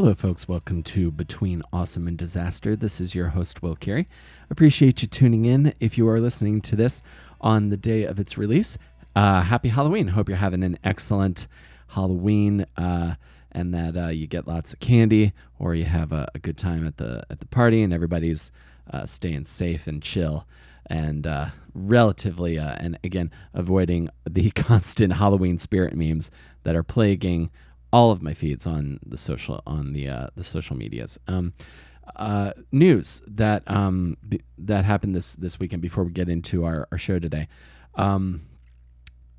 Hello, folks. Welcome to Between Awesome and Disaster. This is your host, Will Carey. Appreciate you tuning in. If you are listening to this on the day of its release, happy Halloween. Hope you're having an excellent Halloween and that you get lots of candy, or you have a good time at the party and everybody's staying safe and chill and relatively, and again, avoiding the constant Halloween spirit memes that are plaguing all of my feeds on the social medias. News that that happened this weekend before we get into our show today.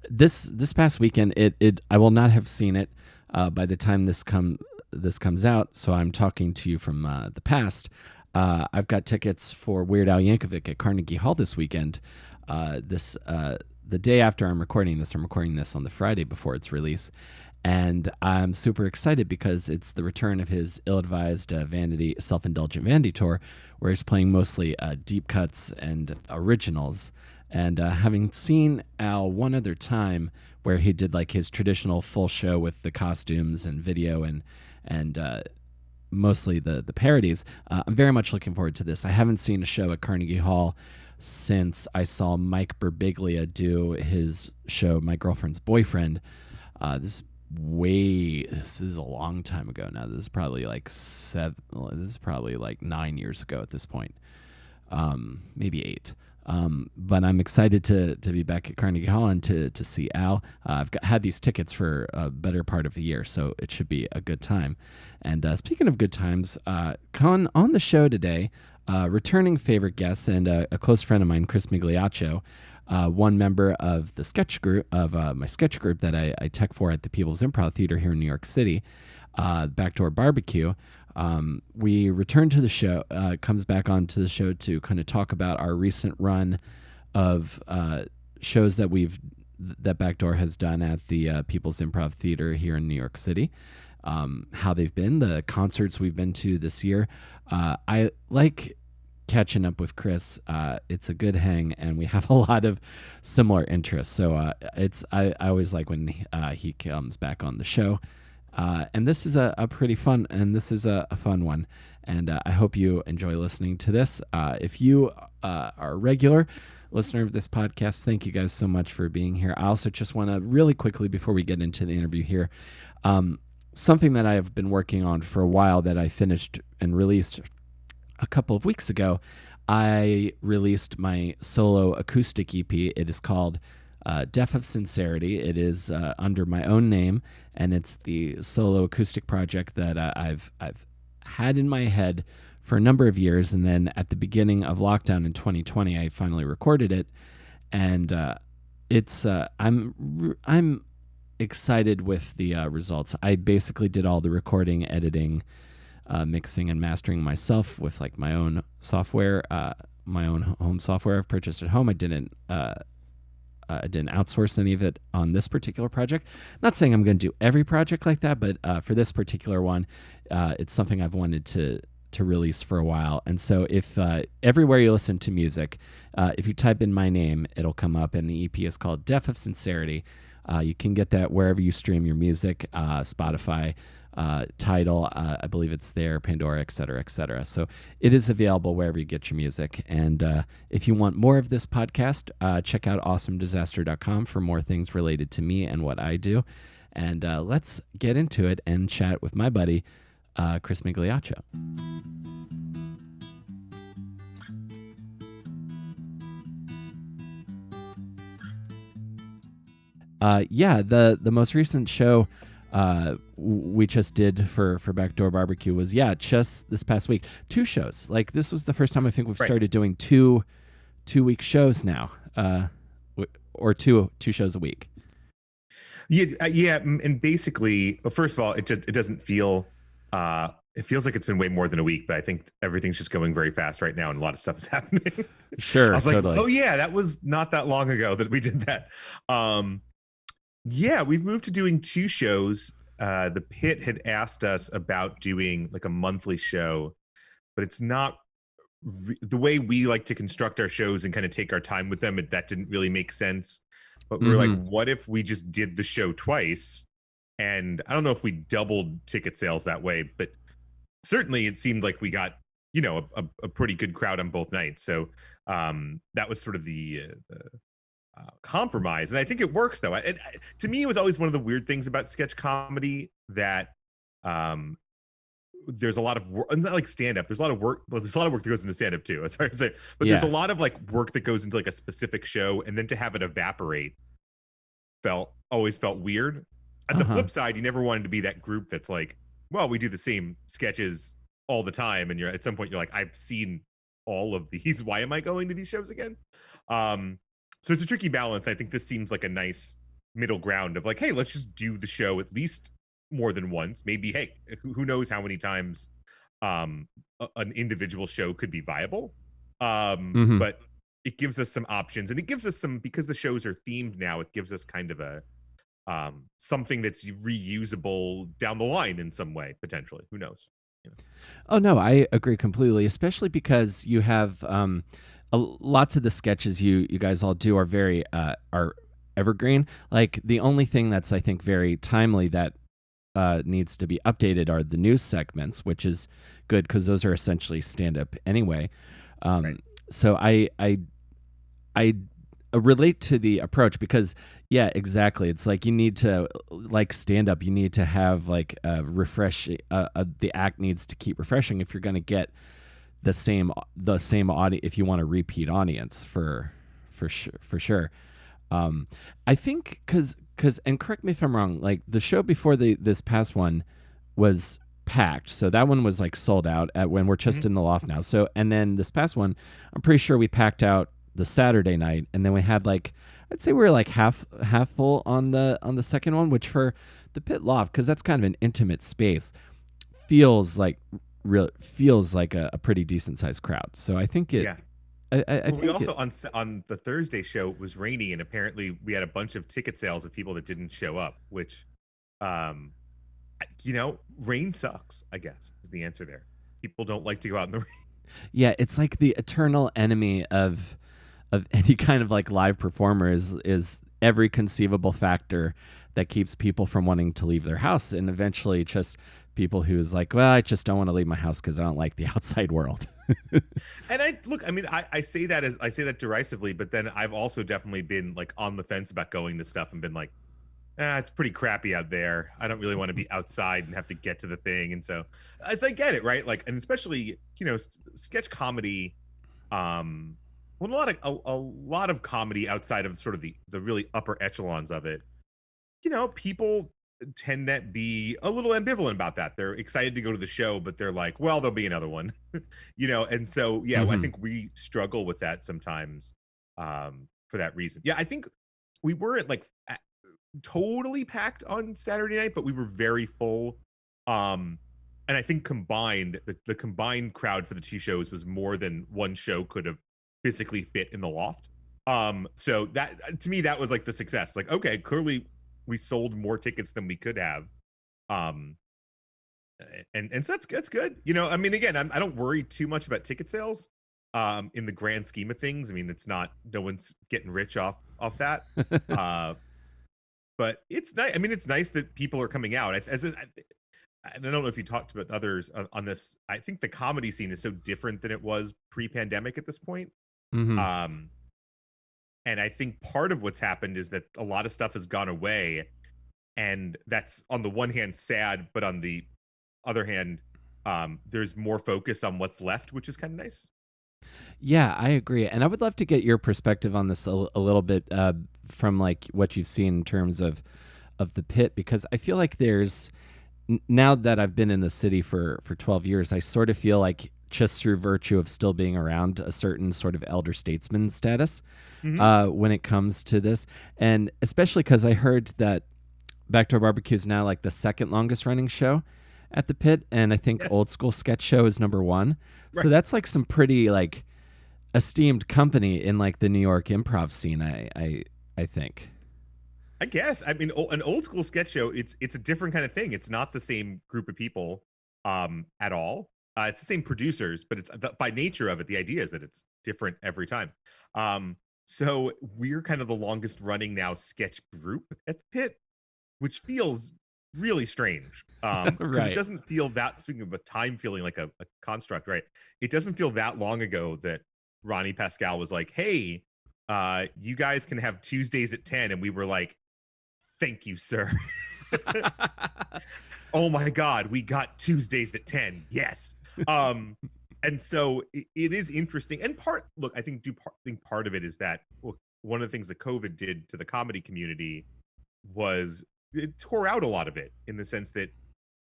This past weekend, I will not have seen it by the time this comes out. So I'm talking to you from the past. I've got tickets for Weird Al Yankovic at Carnegie Hall this weekend. The day after I'm recording this on the Friday before its release. And I'm super excited because it's the return of his ill-advised self-indulgent vanity tour, where he's playing mostly deep cuts and originals. And having seen Al one other time, where he did like his traditional full show with the costumes and video and mostly the parodies, I'm very much looking forward to this. I haven't seen a show at Carnegie Hall since I saw Mike Birbiglia do his show My Girlfriend's Boyfriend. This is a long time ago now. This is probably like 9 years ago at this point, maybe 8. But I'm excited to be back at Carnegie Hall and to see Al. I've had these tickets for a better part of the year, so it should be a good time. And speaking of good times, on the show today, returning favorite guest and a close friend of mine, Chris Migliaccio, one member of the sketch group of my sketch group that I tech for at the People's Improv Theater here in New York City, Backdoor BBQ. We return to the show, comes back onto the show to kind of talk about our recent run of shows that Backdoor has done at the People's Improv Theater here in New York City. How they've been, the concerts we've been to this year. I like catching up with Chris. It's a good hang, and we have a lot of similar interests. So I always like when he comes back on the show. And this is a pretty fun, and this is a fun one. And I hope you enjoy listening to this. If you are a regular listener of this podcast, thank you guys so much for being here. I also just want to really quickly, before we get into the interview here, something that I have been working on for a while that I finished and released a couple of weeks ago. I released my solo acoustic EP. It is called Death of Sincerity. It is under my own name, and it's the solo acoustic project that I've had in my head for a number of years. And then at the beginning of lockdown in 2020, I finally recorded it, and I'm excited with the results. I basically did all the recording, editing, mixing and mastering myself with like my own software, my own home software I've purchased at home. I didn't outsource any of it on this particular project. Not saying I'm going to do every project like that, but for this particular one, it's something I've wanted to release for a while. And so if everywhere you listen to music, if you type in my name, it'll come up, and the EP is called Death of Sincerity. You can get that wherever you stream your music, Spotify, Tidal, I believe it's there, Pandora, et cetera. So it is available wherever you get your music. And if you want more of this podcast, check out awesomedisaster.com for more things related to me and what I do. And let's get into it and chat with my buddy, Chris Migliaccio. The most recent show we just did for Backdoor BBQ was just this past week. 2 shows. Like, this was the first time I think we've started doing 2-week shows now, or two shows a week. Yeah, and basically, first of all, it doesn't feel. It feels like it's been way more than a week, but I think everything's just going very fast right now, and a lot of stuff is happening. Sure, I was totally. like, oh yeah, that was not that long ago that we did that. Yeah, we've moved to doing 2 shows. The Pit had asked us about doing like a monthly show, but it's not the way we like to construct our shows and kind of take our time with them. That didn't really make sense. But we're like, what if we just did the show twice? And I don't know if we doubled ticket sales that way, but certainly it seemed like we got, you know, a pretty good crowd on both nights. So that was sort of the compromise, and I think it works though. To me, it was always one of the weird things about sketch comedy that um, there's a lot of work, not like stand up. There's a lot of work. Well, there's a lot of work that goes into stand up too. That's hard to say, but there's a Yeah. lot of like work that goes into like a specific show, and then to have it evaporate always felt weird. At Uh the huh. flip side, you never wanted to be that group that's like, well, we do the same sketches all the time, and you're at some point you're like, I've seen all of these. Why am I going to these shows again? Um, so it's a tricky balance. I think this seems like a nice middle ground of like, hey, let's just do the show at least more than once. Maybe, hey, who knows how many times an individual show could be viable. Mm-hmm. But it gives us some options, and it gives us some, because the shows are themed now, it gives us kind of a something that's reusable down the line in some way, potentially. Who knows? You know? Oh no, I agree completely, especially because you have lots of the sketches you guys all do are very are evergreen. Like the only thing that's I think very timely that needs to be updated are the news segments, which is good because those are essentially stand up anyway. Right. Um, so I relate to the approach because yeah, exactly. It's like you need to like stand up. You need to have like a refresh. The act needs to keep refreshing if you're going to get the same audience. If you want a repeat audience for sure. I think because and correct me if I'm wrong. Like the show before this past one was packed, so that one was like sold out at when we're just Mm-hmm. in the loft now. So and then this past one, I'm pretty sure we packed out the Saturday night, and then we had like I'd say we were like half full on the second one, which for the pit loft because that's kind of an intimate space feels like real feels like a pretty decent sized crowd. So I think it Yeah. I Well, we think also it on the Thursday show, it was rainy, and apparently we had a bunch of ticket sales of people that didn't show up. Which, um, you know, rain sucks. I guess is the answer there. People don't like to go out in the rain. yeah, it's like the eternal enemy of any kind of like live performer is every conceivable factor that keeps people from wanting to leave their house and eventually just people who's like, well, I just don't want to leave my house because I don't like the outside world. And I look, I mean, I say that as I say that derisively, but then I've also definitely been like on the fence about going to stuff and been like, it's pretty crappy out there. I don't really want to be outside and have to get to the thing. And so, as I get it, right? Like, and especially, you know, sketch comedy, um, well, a lot of comedy outside of sort of the really upper echelons of it, you know, people tend to be a little ambivalent about that. They're excited to go to the show, but they're like, well, there'll be another one, you know. And so, yeah, I Mm-hmm. think we struggle with that sometimes for that reason. Yeah, I think we weren't like totally packed on Saturday night, but we were very full. Um, and I think combined, the combined crowd for the two shows was more than one show could have physically fit in the loft. So that to me, that was like the success. Like, okay, clearly we sold more tickets than we could have. Um, and so that's good. You know, I mean, again, I don't worry too much about ticket sales. In the grand scheme of things, I mean, it's not no one's getting rich off that. Uh, but it's nice. I mean, it's nice that people are coming out. I don't know if you talked about others on this. I think the comedy scene is so different than it was pre-pandemic at this point. Mm-hmm. Um, and I think part of what's happened is that a lot of stuff has gone away, and that's on the one hand sad, but on the other hand, there's more focus on what's left, which is kind of nice. Yeah, I agree, and I would love to get your perspective on this a little bit from like what you've seen in terms of the pit, because I feel like there's now that I've been in the city for 12 years, I sort of feel like just through virtue of still being around a certain sort of elder statesman status Mm-hmm. when it comes to this, and especially because I heard that Backdoor BBQ is now like the second longest running show at the pit, and I think Old Yes, School Sketch Show is number one. So right. that's like some pretty like esteemed company in like the New York improv scene. I think. I guess. I mean, an old school sketch show. It's a different kind of thing. It's not the same group of people, at all. It's the same producers, but it's by nature of it. The idea is that it's different every time. So we're kind of the longest running now sketch group at the pit, which feels really strange. Because it Right. doesn't feel that, speaking of a time feeling like a construct, right? It doesn't feel that long ago that Ronnie Pascal was like, hey, you guys can have Tuesdays at 10. And we were like, thank you, sir. Oh my God, we got Tuesdays at 10. Yes. And so it is interesting. And look, I think think part of it is that, look, one of the things that COVID did to the comedy community was it tore out a lot of it, in the sense that,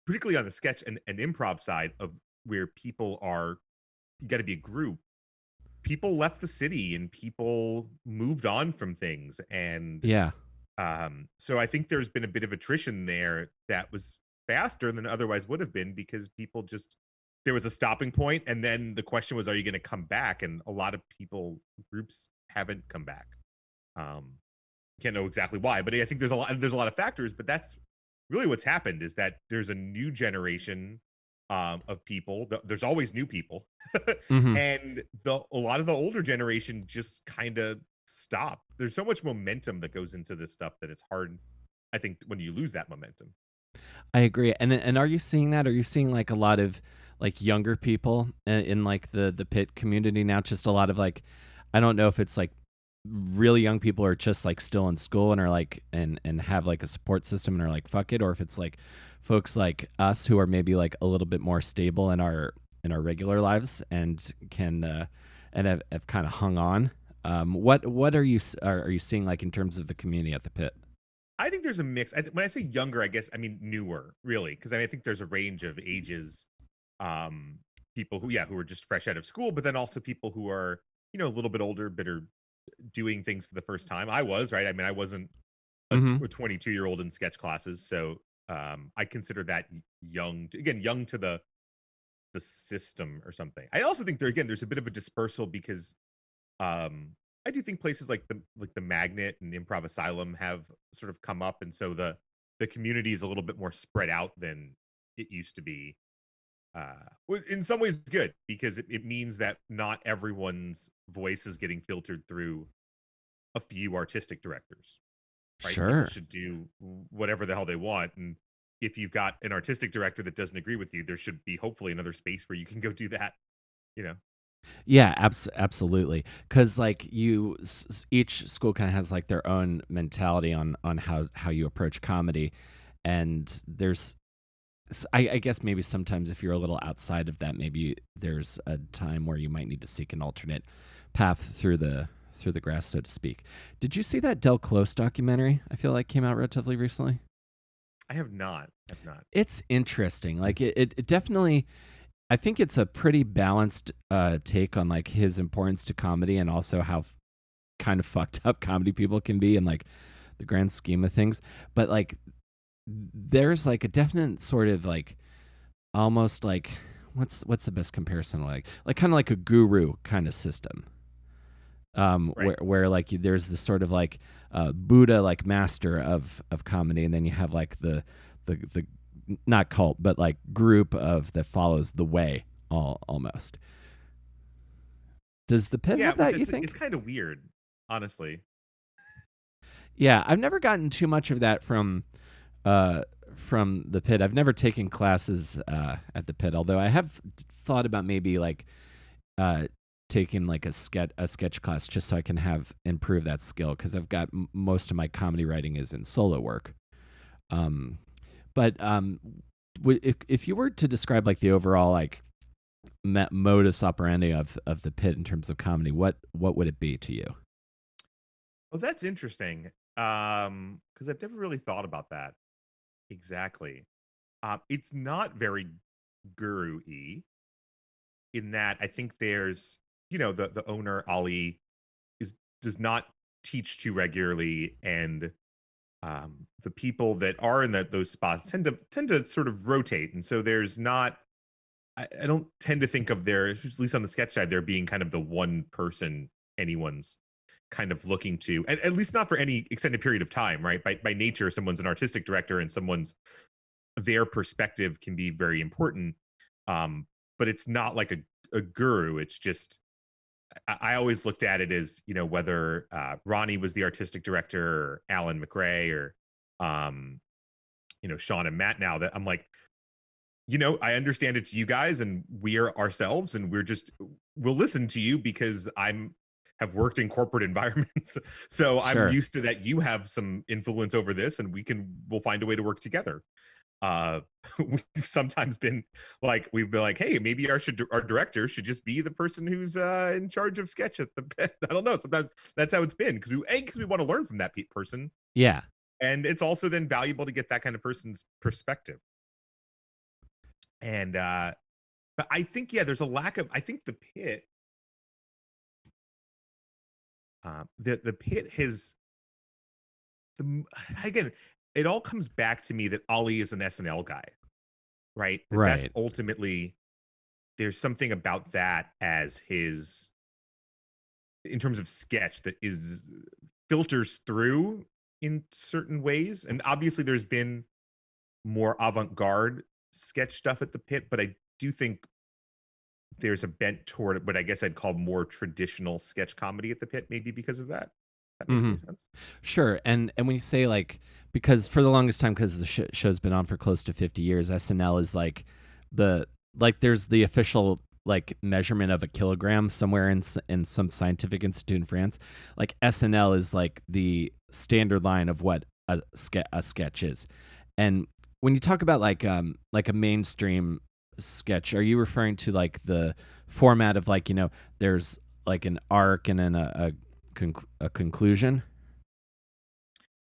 particularly on the sketch and improv side, of where people are, you got to be a group. People left the city and people moved on from things. And Yeah. so I think there's been a bit of attrition there that was faster than otherwise would have been, because people just, there was a stopping point, and then the question was, are you going to come back? And a lot of groups haven't come back. Um, can't know exactly why, but I think there's a lot of factors, but that's really what's happened, is that there's a new generation of people. There's always new people, Hmm. and a lot of the older generation just kind of stop. There's so much momentum that goes into this stuff that it's hard, I think, when you lose that momentum. I agree. And are you seeing that? Are you seeing like a lot of like younger people in like the pit community now? Just a lot of like, I don't know if it's like really young people are just like still in school and are like and have like a support system and are like fuck it, or if it's like folks like us who are maybe like a little bit more stable in our regular lives and can and have kind of hung on. What are you seeing like in terms of the community at the pit? I think there's a mix. When I say younger, I guess I mean newer, really, because I think there's a range of ages. Um, People who are just fresh out of school, but then also people who are, a little bit older, but are doing things for the first time. I was, right. I mean, I wasn't Mm-hmm. a 22-year-old in sketch classes, so I consider that young to the system or something. I also think there's a bit of a dispersal, because I do think places like the Magnet and Improv Asylum have sort of come up, and so the community is a little bit more spread out than it used to be. In some ways good, because it means that not everyone's voice is getting filtered through a few artistic directors, right? People Sure. should do whatever the hell they want, and if you've got an artistic director that doesn't agree with you, there should be hopefully another space where you can go do that, you know. Yeah, absolutely. Because like each school kind of has like their own mentality on how you approach comedy, and I guess maybe sometimes if you're a little outside of that, maybe there's a time where you might need to seek an alternate path through the grass, so to speak. Did you see that Del Close documentary? I feel like came out relatively recently. I have not. It's interesting. Like it definitely I think it's a pretty balanced take on like his importance to comedy and also how kind of fucked up comedy people can be in like the grand scheme of things. But like there's like a definite sort of like almost like what's the best comparison like kind of like a guru kind of system Right. where like there's this sort of like Buddha like master of comedy, and then you have like the not cult but like group of that follows the way all almost. Does the pit Yeah, have which that, you it's think? kind of weird, honestly. Yeah, I've never gotten too much of that uh from the pit. I've never taken classes at the pit, although I have thought about maybe like uh taking like a sketch class just so I can have improve that skill because I've got most of my comedy writing is in solo work. Um but if you were to describe like the overall like modus operandi of the pit in terms of comedy, what would it be to you? Oh, that's interesting. Because I've never really thought about that exactly. It's not very guru-y, in that I think there's, the owner Ali is does not teach too regularly, and the people that are in those spots tend to sort of rotate, and so there's not. I don't tend to think of there, at least on the sketch side, there being kind of the one person anyone's kind of looking to, and at least not for any extended period of time, right? By nature, someone's an artistic director, and someone's their perspective can be very important. Um, but it's not like a guru. It's just I always looked at it as, whether Ronnie was the artistic director, or Alan McRae, or um, Sean and Matt now, that I'm like, I understand it's you guys and we are ourselves, and we'll listen to you because have worked in corporate environments. So I'm Sure. used to that. You have some influence over this, and we'll find a way to work together. uh we've sometimes been like, we've been like, hey, maybe our director should just be the person who's in charge of sketch at the I don't know, sometimes that's how it's been, because we want to learn from that person, Yeah. and it's also then valuable to get that kind of person's perspective. And but I think, yeah, there's a lack of, I think the pit, the pit has the again, it all comes back to me that Ollie is an SNL guy, right? That's Right. ultimately, there's something about that as his, in terms of sketch, that is filters through in certain ways. And obviously there's been more avant-garde sketch stuff at the pit, but I do think there's a bent toward what I guess I'd call more traditional sketch comedy at the pit, maybe because of that. That makes Hmm. any sense? Sure. And when you say like, because for the longest time, because the show's been on for close to 50 years, SNL is like the, like there's the official like measurement of a kilogram somewhere in some scientific institute in France. Like SNL is like the standard line of what a sketch is. And when you talk about like a mainstream sketch, are you referring to like the format of like, there's like an arc and then a conclusion,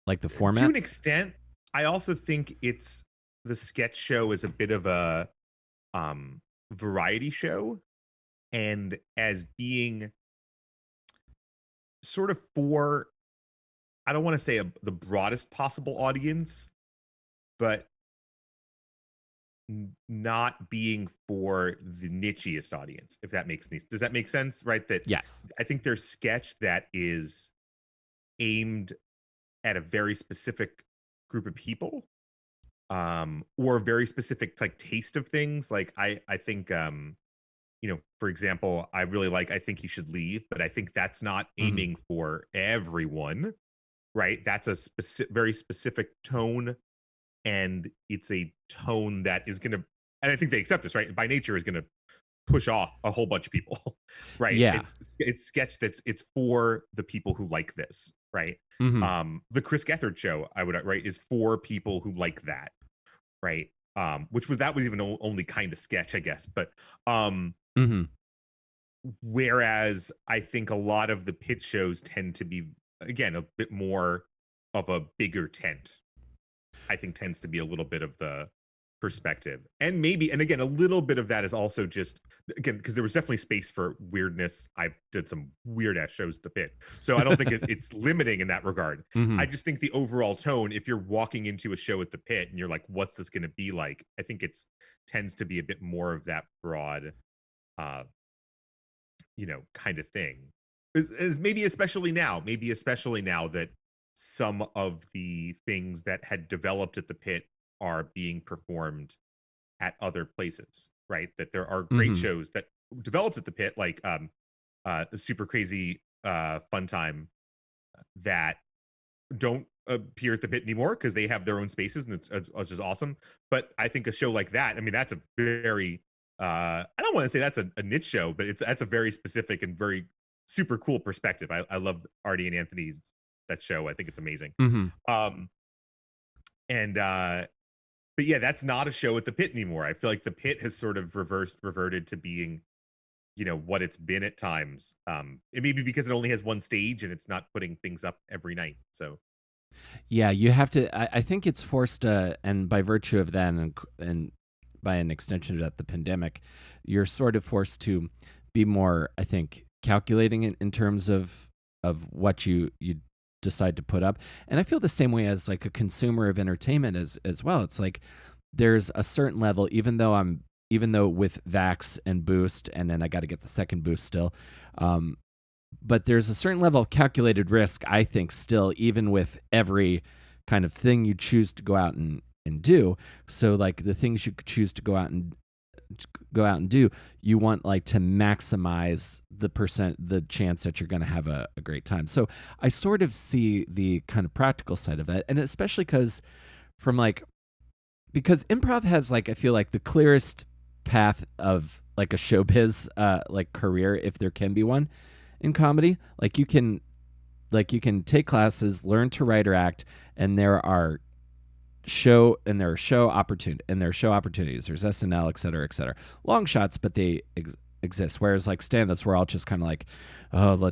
like the To format? an extent. I also think the sketch show is a bit of a um variety show, and as being sort of for, I don't want to say the broadest possible audience, but not being for the nichiest audience, if that makes sense. Does that make sense? Right? That Yes. I think there's sketch that is aimed at a very specific group of people, or a very specific like taste of things. Like I think, for example, I really like I Think You Should Leave, but I think that's not Hmm. aiming for everyone, right? That's a very specific tone, and it's a tone that is going to, and I think they accept this, right? By nature is going to push off a whole bunch of people, right? Yeah. It's sketch it's for the people who like this, right? Hmm. The Chris Gethard show, I would, right, is for people who like that, right? That was even only kind of sketch, I guess. But Hmm. whereas I think a lot of the pit shows tend to be, again, a bit more of a bigger tent. I think tends to be a little bit of the perspective. And maybe, and again, a little bit of that is also just, again, because there was definitely space for weirdness. I did some weird ass shows at the pit, so I don't think it's limiting in that regard. Hmm. I just think the overall tone, if you're walking into a show at the pit and you're like, what's this going to be like, I think it's tends to be a bit more of that broad, uh kind of thing. Is maybe especially now that some of the things that had developed at the pit are being performed at other places, right? That there are great Hmm. shows that developed at the pit, like the Super Crazy Fun Time, that don't appear at the pit anymore because they have their own spaces, and it's just awesome. But I think a show like that, I mean, that's a very, I don't want to say that's a niche show, but that's a very specific and very super cool perspective. I love Artie and Anthony's that show. I think it's amazing. Hmm. Um and But yeah, that's not a show at the pit anymore. I feel like the pit has sort of reverted to being, what it's been at times. It may be because it only has one stage and it's not putting things up every night. So Yeah, you have to. I think it's forced, and by virtue of that, and by an extension of that, the pandemic, you're sort of forced to be more, I think, calculating in terms of what you decide to put up. And I feel the same way as like a consumer of entertainment as well. It's like there's a certain level, even though with Vax and Boost, and then I got to get the second boost still. Um, but there's a certain level of calculated risk, I think, still, even with every kind of thing you choose to go out and do. So like the things you choose to go out and do, you want like to maximize the chance that you're going to have a great time. So I sort of see the kind of practical side of that, and especially because from like because improv has like, I feel like the clearest path of like a showbiz like career, if there can be one in comedy. You can take classes, learn to write or act, and there are show opportunities. There's SNL, et cetera, et cetera. Long shots, but they exist. Whereas like stand-ups, we're all just kind of like, oh,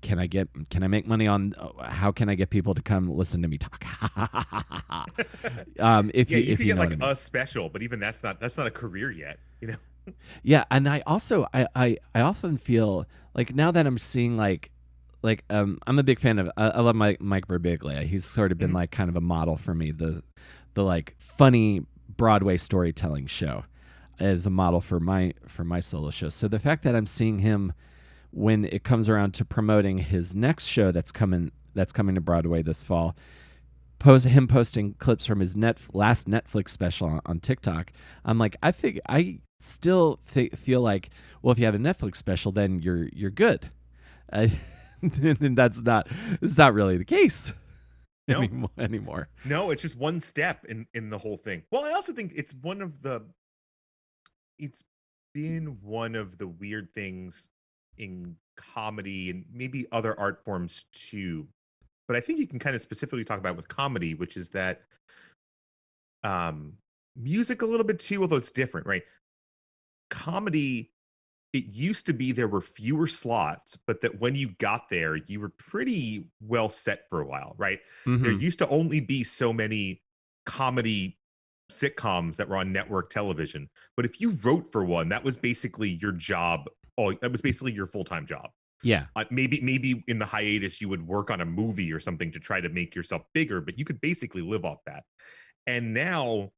can I make money on? How can I get people to come listen to me talk? Yeah, you If could you get know what like I mean. a special, but even that's not a career yet, you know. Yeah, and I also I often feel like now that I'm seeing I'm a big fan of I love Mike Birbiglia. He's sort of been Mhm. like kind of a model for me. The like funny Broadway storytelling show as a model for my solo show. So the fact that I'm seeing him when it comes around to promoting his next show that's coming to Broadway this fall, posting clips from his last Netflix special on TikTok. I'm like, I still feel like, well, if you have a Netflix special, then you're good. Uh, and it's not really the case No, anymore. no, it's just one step in the whole thing. Well, I also think it's been one of the weird things in comedy and maybe other art forms too. But I think you can kind of specifically talk about with comedy, which is that um music a little bit too, although it's different, right? Comedy, it used to be there were fewer slots, but that when you got there, you were pretty well set for a while, right? There Mm-hmm. used to only be so many comedy sitcoms that were on network television. But if you wrote for one, that was basically your job. Oh, that was basically your full-time job. Yeah. Maybe in the hiatus you would work on a movie or something to try to make yourself bigger, but you could basically live off that. And now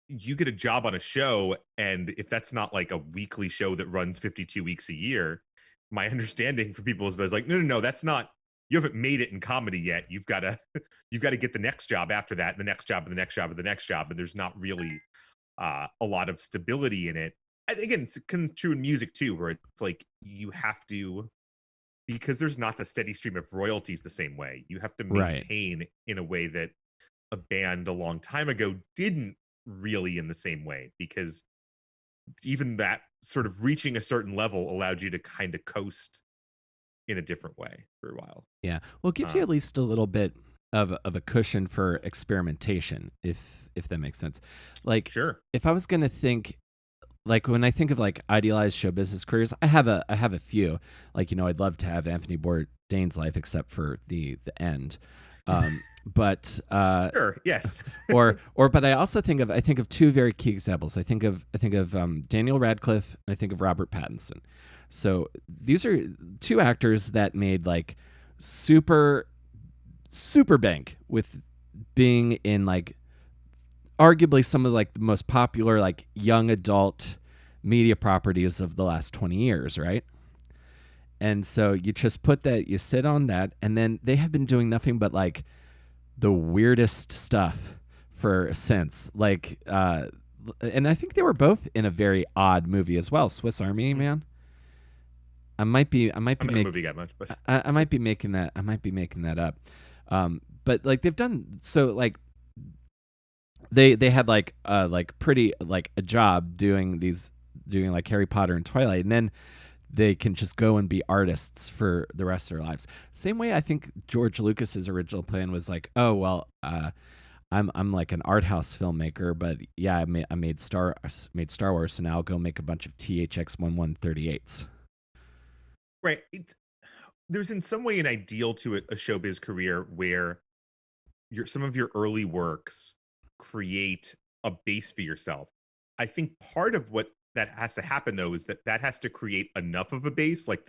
you get a job on a show, and if that's not like a weekly show that runs 52 weeks a year, my understanding for people is like, no, that's not, you haven't made it in comedy yet. You've got to you've got to get the next job after that, and the next job, and the next job, and the next job, and there's not really a lot of stability in it. And again, it's kind of true in music too, where it's like you have to, because there's not the steady stream of royalties the same way. You have to Right. maintain in a way that a band a long time ago didn't really in the same way, because even that sort of reaching a certain level allowed you to kind of coast in a different way for a while. Yeah. Well, it gives you at Um, least a little bit of a cushion for experimentation, if that makes sense. Like, sure. if I was gonna think, like when I think of like idealized show business careers, I have a few. Like, I'd love to have Anthony Bourdain's life, except for the end. But Sure. Yes. but I think of two very key examples. I think of Daniel Radcliffe, and I think of Robert Pattinson. So these are two actors that made like super super bank with being in like arguably some of like the most popular like young adult media properties of the last 20 years, right? And so you just you sit on that, and then they have been doing nothing but like the weirdest stuff for since and I think they were both in a very odd movie as well, Swiss Army Mhm. Man. I might be I'm not a movie guy much, but I might be making that up. But like they've done so like they had like pretty like a job doing like Harry Potter and Twilight, and then they can just go and be artists for the rest of their lives. Same way I think George Lucas's original plan was like, oh well, I'm like an art house filmmaker, but yeah, I made Star Wars, so now I'll go make a bunch of THX 1138s. right. There's in some way an ideal to a showbiz career where some of your early works create a base for yourself. I think part of what that has to happen though is that has to create enough of a base. Like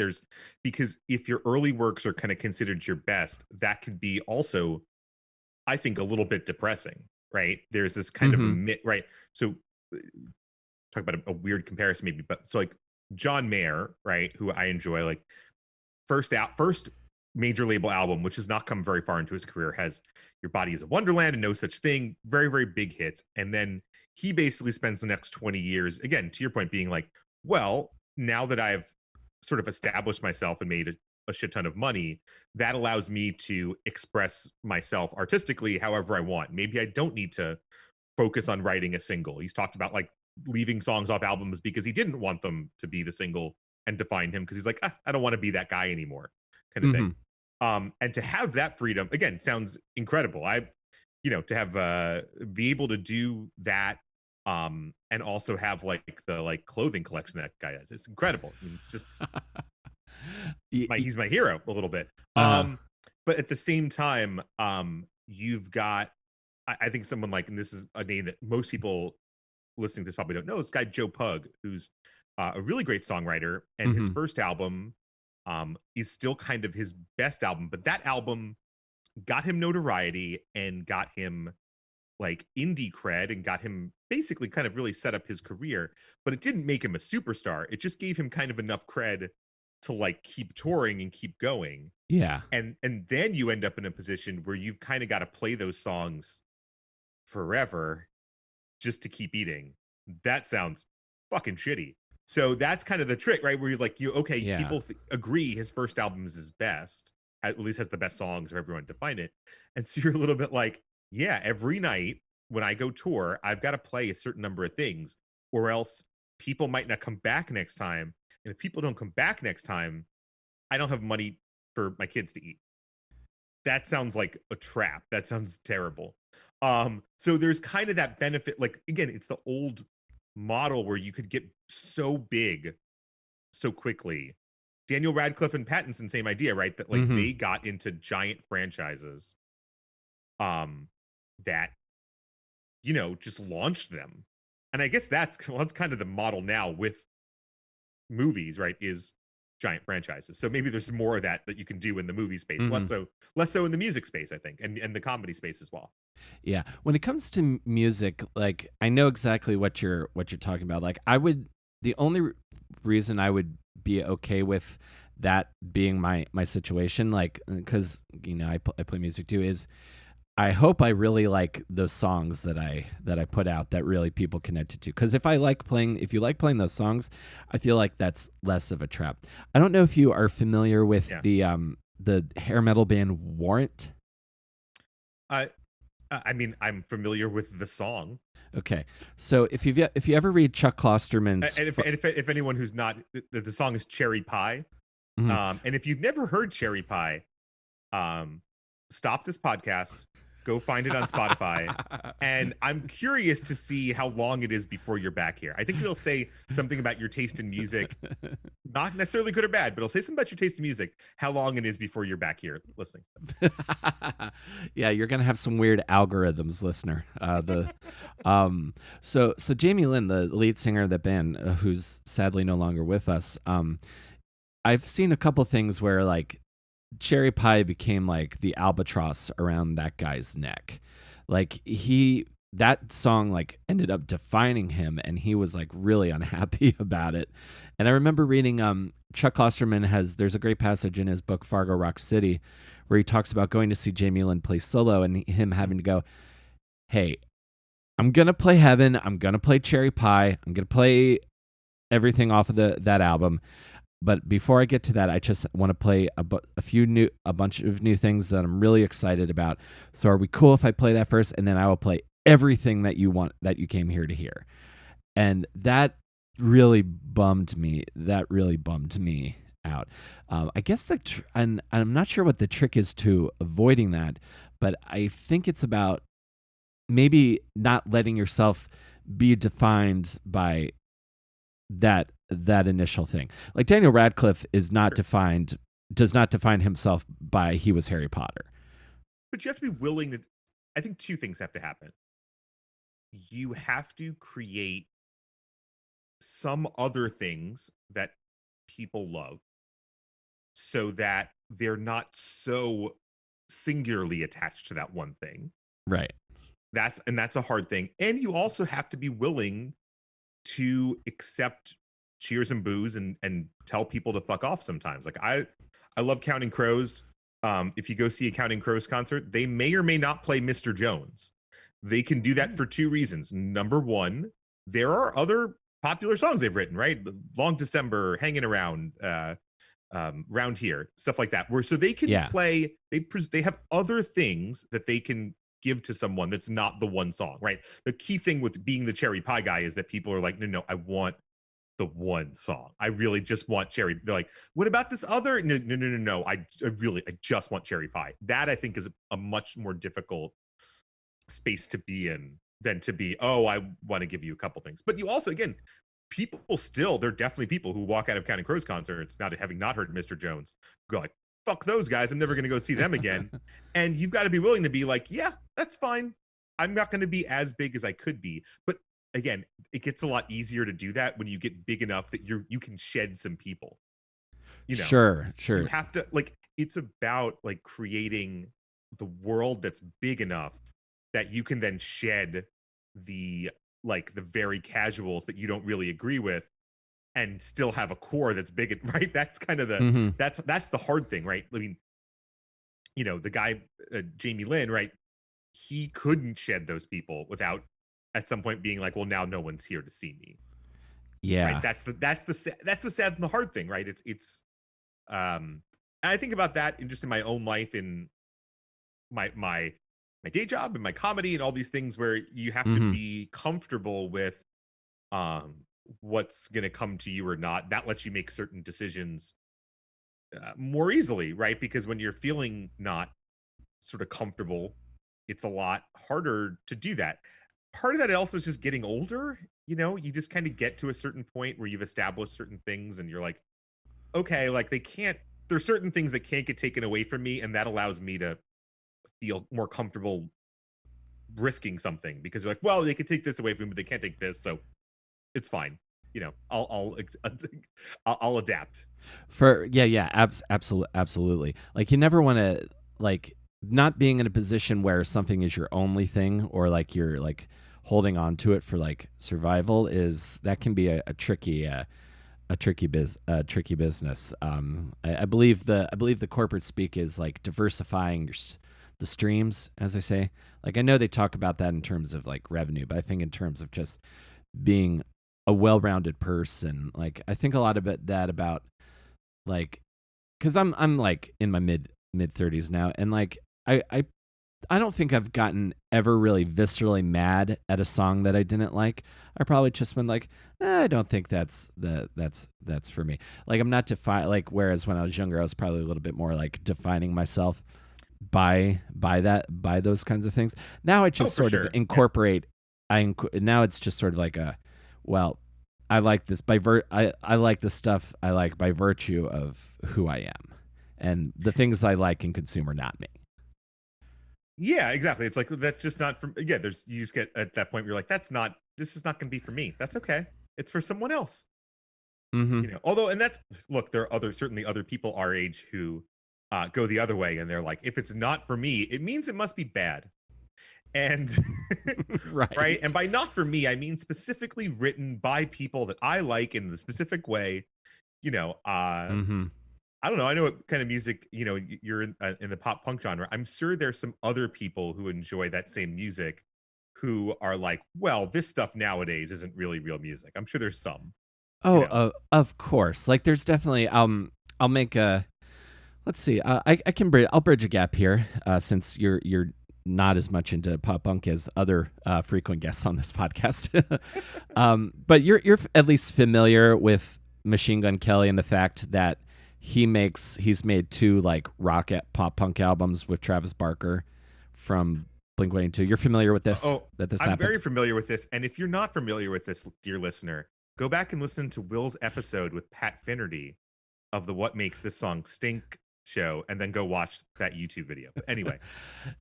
because if your early works are kind of considered your best, that could be also, I think, a little bit depressing, right? There's this kind of Mm-hmm. right. So uh, talk about a weird comparison maybe, but so like John Mayer, right, who I enjoy, like first major label album, which has not come very far into his career, has Your Body is a Wonderland and No Such Thing, very, very big hits. And then he basically spends the next 20 years, again, to your point, being like, well, now that I've sort of established myself and made a shit ton of money, that allows me to express myself artistically however I want. Maybe I don't need to focus on writing a single. He's talked about like leaving songs off albums because he didn't want them to be the single and define him, because he's like, I don't want to be that guy anymore, kind of Mm-hmm. thing. And to have that freedom again sounds incredible. To have be able to do that, and also have like the like clothing collection that guy has. It's incredible. I mean, it's just he's my hero a little bit. Uh-huh. But at the same time, you've got, I think someone like, and this is a name that most people listening to this probably don't know, this guy Joe Pug, who's a really great songwriter, and his Mm-hmm. first album is still kind of his best album, but that album got him notoriety and got him like indie cred and got him basically kind of really set up his career, but it didn't make him a superstar. It just gave him kind of enough cred to like keep touring and keep going. Yeah. And then you end up in a position where you've kind of got to play those songs forever just to keep eating. That sounds fucking shitty. So that's kind of the trick, right? Where you're like, Yeah. people agree his first album is his best, at least has the best songs, if everyone defined it. And so you're a little bit like, yeah, every night when I go tour, I've got to play a certain number of things, or else people might not come back next time. And if people don't come back next time, I don't have money for my kids to eat. That sounds like a trap. That sounds terrible. So there's kind of that benefit. Like, again, it's the old model where you could get so big so quickly. Daniel Radcliffe and Pattinson, same idea, right? That like Mm-hmm. they got into giant franchises that just launched them. And I guess that's kind of the model now with movies, right? Is giant franchises. So maybe there's more of that you can do in the movie space, Mm-hmm. less so in the music space, I think, and the comedy space as well. Yeah. When it comes to music, like I know exactly what you're talking about. Like the only reason I would be okay with that being my situation, like because I play music too, is I hope I really like those songs that I put out that really people connected to. Because if you like playing those songs, I feel like that's less of a trap. I don't know if you are familiar with Yeah. the hair metal band Warrant. I mean, I'm familiar with the song. Okay, so if you ever read Chuck Klosterman's, And if anyone who's not, the song is Cherry Pie. Mhm. And if you've never heard Cherry Pie, stop this podcast, go find it on Spotify. And I'm curious to see how long it is before you're back here. I think it'll say something about your taste in music, not necessarily good or bad, but it'll say something about your taste in music, how long it is before you're back here listening. Yeah, you're gonna have some weird algorithms, listener. So Jamie Lynn, the lead singer of the band, who's sadly no longer with us, I've seen a couple things where like Cherry Pie became like the albatross around that guy's neck. Like that song like ended up defining him, and he was like really unhappy about it. And I remember reading Chuck Klosterman there's a great passage in his book Fargo Rock City where he talks about going to see Jamie Lynn play solo and him having to go, "Hey, I'm going to play Heaven, I'm going to play Cherry Pie, I'm going to play everything off of that album. But before I get to that, I just want to play a bunch of new things that I'm really excited about. So are we cool if I play that first, and then I will play everything that you came here to hear?" And that really bummed me. That really bummed me out. I guess and I'm not sure what the trick is to avoiding that, but I think it's about maybe not letting yourself be defined by that initial thing. Like Daniel Radcliffe is not defined does not define himself by he was Harry Potter. But you have to be willing to, I think two things have to happen. You have to create some other things that people love so that they're not so singularly attached to that one thing. Right. That's a hard thing. And you also have to be willing to accept cheers and boos and tell people to fuck off sometimes. Like I love Counting Crows. If you go see a Counting Crows concert, they may or may not play Mr. Jones. They can do that for two reasons. Number one, there are other popular songs they've written, right? Long December, Hanging Around, Round Here, stuff like that. Where so they can play. They have other things that they can give to someone that's not the one song, right? The key thing with being the cherry pie guy is that people are like, no, I want the one song. I really just want cherry. They're like, what about this other? No. I just want cherry pie. That I think is a much more difficult space to be in than to be, oh, I want to give you a couple things. But you also, again, people still, there are definitely people who walk out of Counting Crows concerts, not having not heard Mr. Jones, go like, fuck those guys. I'm never going to go see them again. And you've got to be willing to be like, yeah, that's fine. I'm not going to be as big as I could be. But again, it gets a lot easier to do that when you get big enough that you can shed some people. You know, Sure. you have to, like, it's about like creating the world that's big enough that you can then shed the like the very casuals that you don't really agree with and still have a core that's big, right? That's kind of the Mm-hmm. that's the hard thing, right? I mean, you know, the guy Jamie Lynn, right? He couldn't shed those people without at some point being like, well, now no one's here to see me, right? Yeah. That's the sad and the hard thing, right? It's and I think about that in just in my own life, in my day job and my comedy and all these things where you have to Mm-hmm. be comfortable with um what's going to come to you or not. That lets you make certain decisions more easily, right? Because when you're feeling not sort of comfortable, it's a lot harder to do that. Part of that also is just getting older. You know, you just kind of get to a certain point where you've established certain things and you're like, okay, like there's certain things that can't get taken away from me, and that allows me to feel more comfortable risking something, because you're like, well, they could take this away from me, but they can't take this, so it's fine. You know, I'll adapt. Absolutely. Like you never want to like not being in a position where something is your only thing, or like you're like holding on to it for like survival, is that can be a tricky business. I believe the corporate speak is like diversifying the streams, as I say. Like I know they talk about that in terms of like revenue, but I think in terms of just being a well-rounded person, like I think a lot that about like, because I'm like in my mid 30s now, and like I don't think I've gotten ever really viscerally mad at a song that I didn't like. I probably just been like, I don't think that's for me. Like I'm not like, whereas when I was younger, I was probably a little bit more like defining myself by those kinds of things. Now I Oh, just for sort of sure. Yeah. incorporate. Now it's just sort of like a, well, I like this I like the stuff I like by virtue of who I am, and the things I like and consume are not me. Yeah, exactly. It's like that's just not from, yeah, there's, you just get at that point where you're like, this is not going to be for me. That's okay. It's for someone else. Mm-hmm. You know, although, and that's, look, there are certainly other people our age who go the other way, and they're like, if it's not for me, it means it must be bad. And right, Right. and by not for me, I mean specifically written by people that I like in the specific way. You know, Mm-hmm. I don't know, I know what kind of music, you know, you're in the pop punk genre. I'm sure there's some other people who enjoy that same music who are like, well, this stuff nowadays isn't really real music. I'm sure there's some, you Oh, know. of course. Like there's definitely I'll make a, let's see. I can I'll bridge a gap here, since you're not as much into pop punk as other frequent guests on this podcast. But you're at least familiar with Machine Gun Kelly and the fact that he's made two like rock at pop punk albums with Travis Barker from Blink 182. You're familiar with this? Oh, That this I'm happened? very familiar with this. And if you're not familiar with this, dear listener, go back and listen to Will's episode with Pat Finnerty of the What Makes This Song Stink show, and then go watch that YouTube video. But anyway,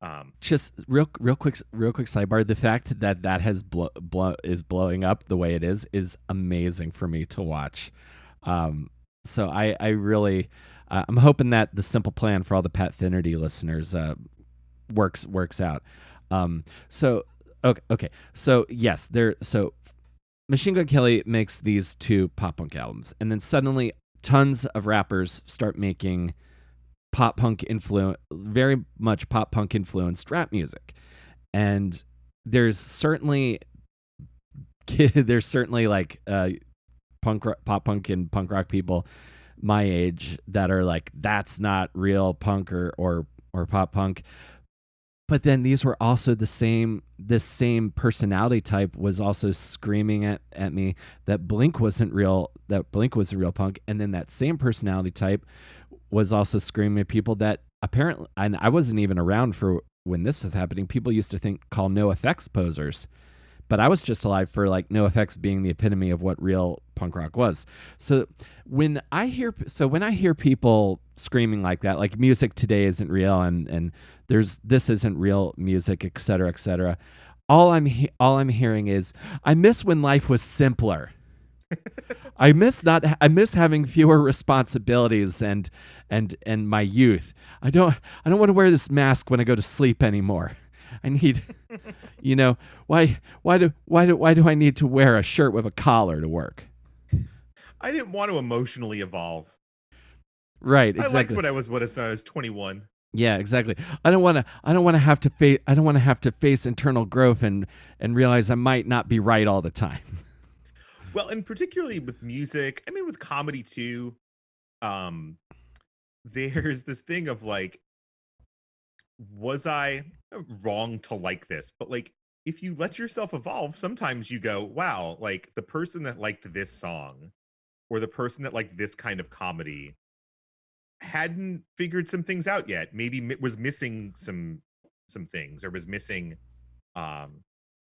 um, Just real quick sidebar. The fact that has is blowing up the way it is amazing for me to watch. So I really, I'm hoping that the simple plan for all the Pat Finnerty listeners works out. So okay. So yes, so Machine Gun Kelly makes these two pop punk albums, and then suddenly tons of rappers start making very much pop punk influenced rap music, and there's certainly there's certainly like pop punk and punk rock people my age that are like, that's not real punk or pop punk. but then these were also this same personality type was also screaming at me that Blink wasn't real, that Blink was a real punk. And then that same personality type was also screaming at people that apparently, and I wasn't even around for when this was happening, people used to call no effects posers, but I was just alive for like no effects being the epitome of what real punk rock was. So when I hear people screaming like that, like music today isn't real, and this isn't real music, et cetera, et cetera. All I'm hearing is I miss when life was simpler. I miss having fewer responsibilities and my youth. I don't want to wear this mask when I go to sleep anymore. I need, you know, why do I need to wear a shirt with a collar to work? I didn't want to emotionally evolve. Right, I liked exactly. what I was 21. Yeah, exactly. I don't want to have to face I don't want to have to face internal growth and realize I might not be right all the time. Well, and particularly with music, I mean with comedy too, um there's this thing of like, was I wrong to like this? But like, if you let yourself evolve, sometimes you go, wow, like the person that liked this song or the person that liked this kind of comedy hadn't figured some things out yet. Maybe was missing some things, or was missing. um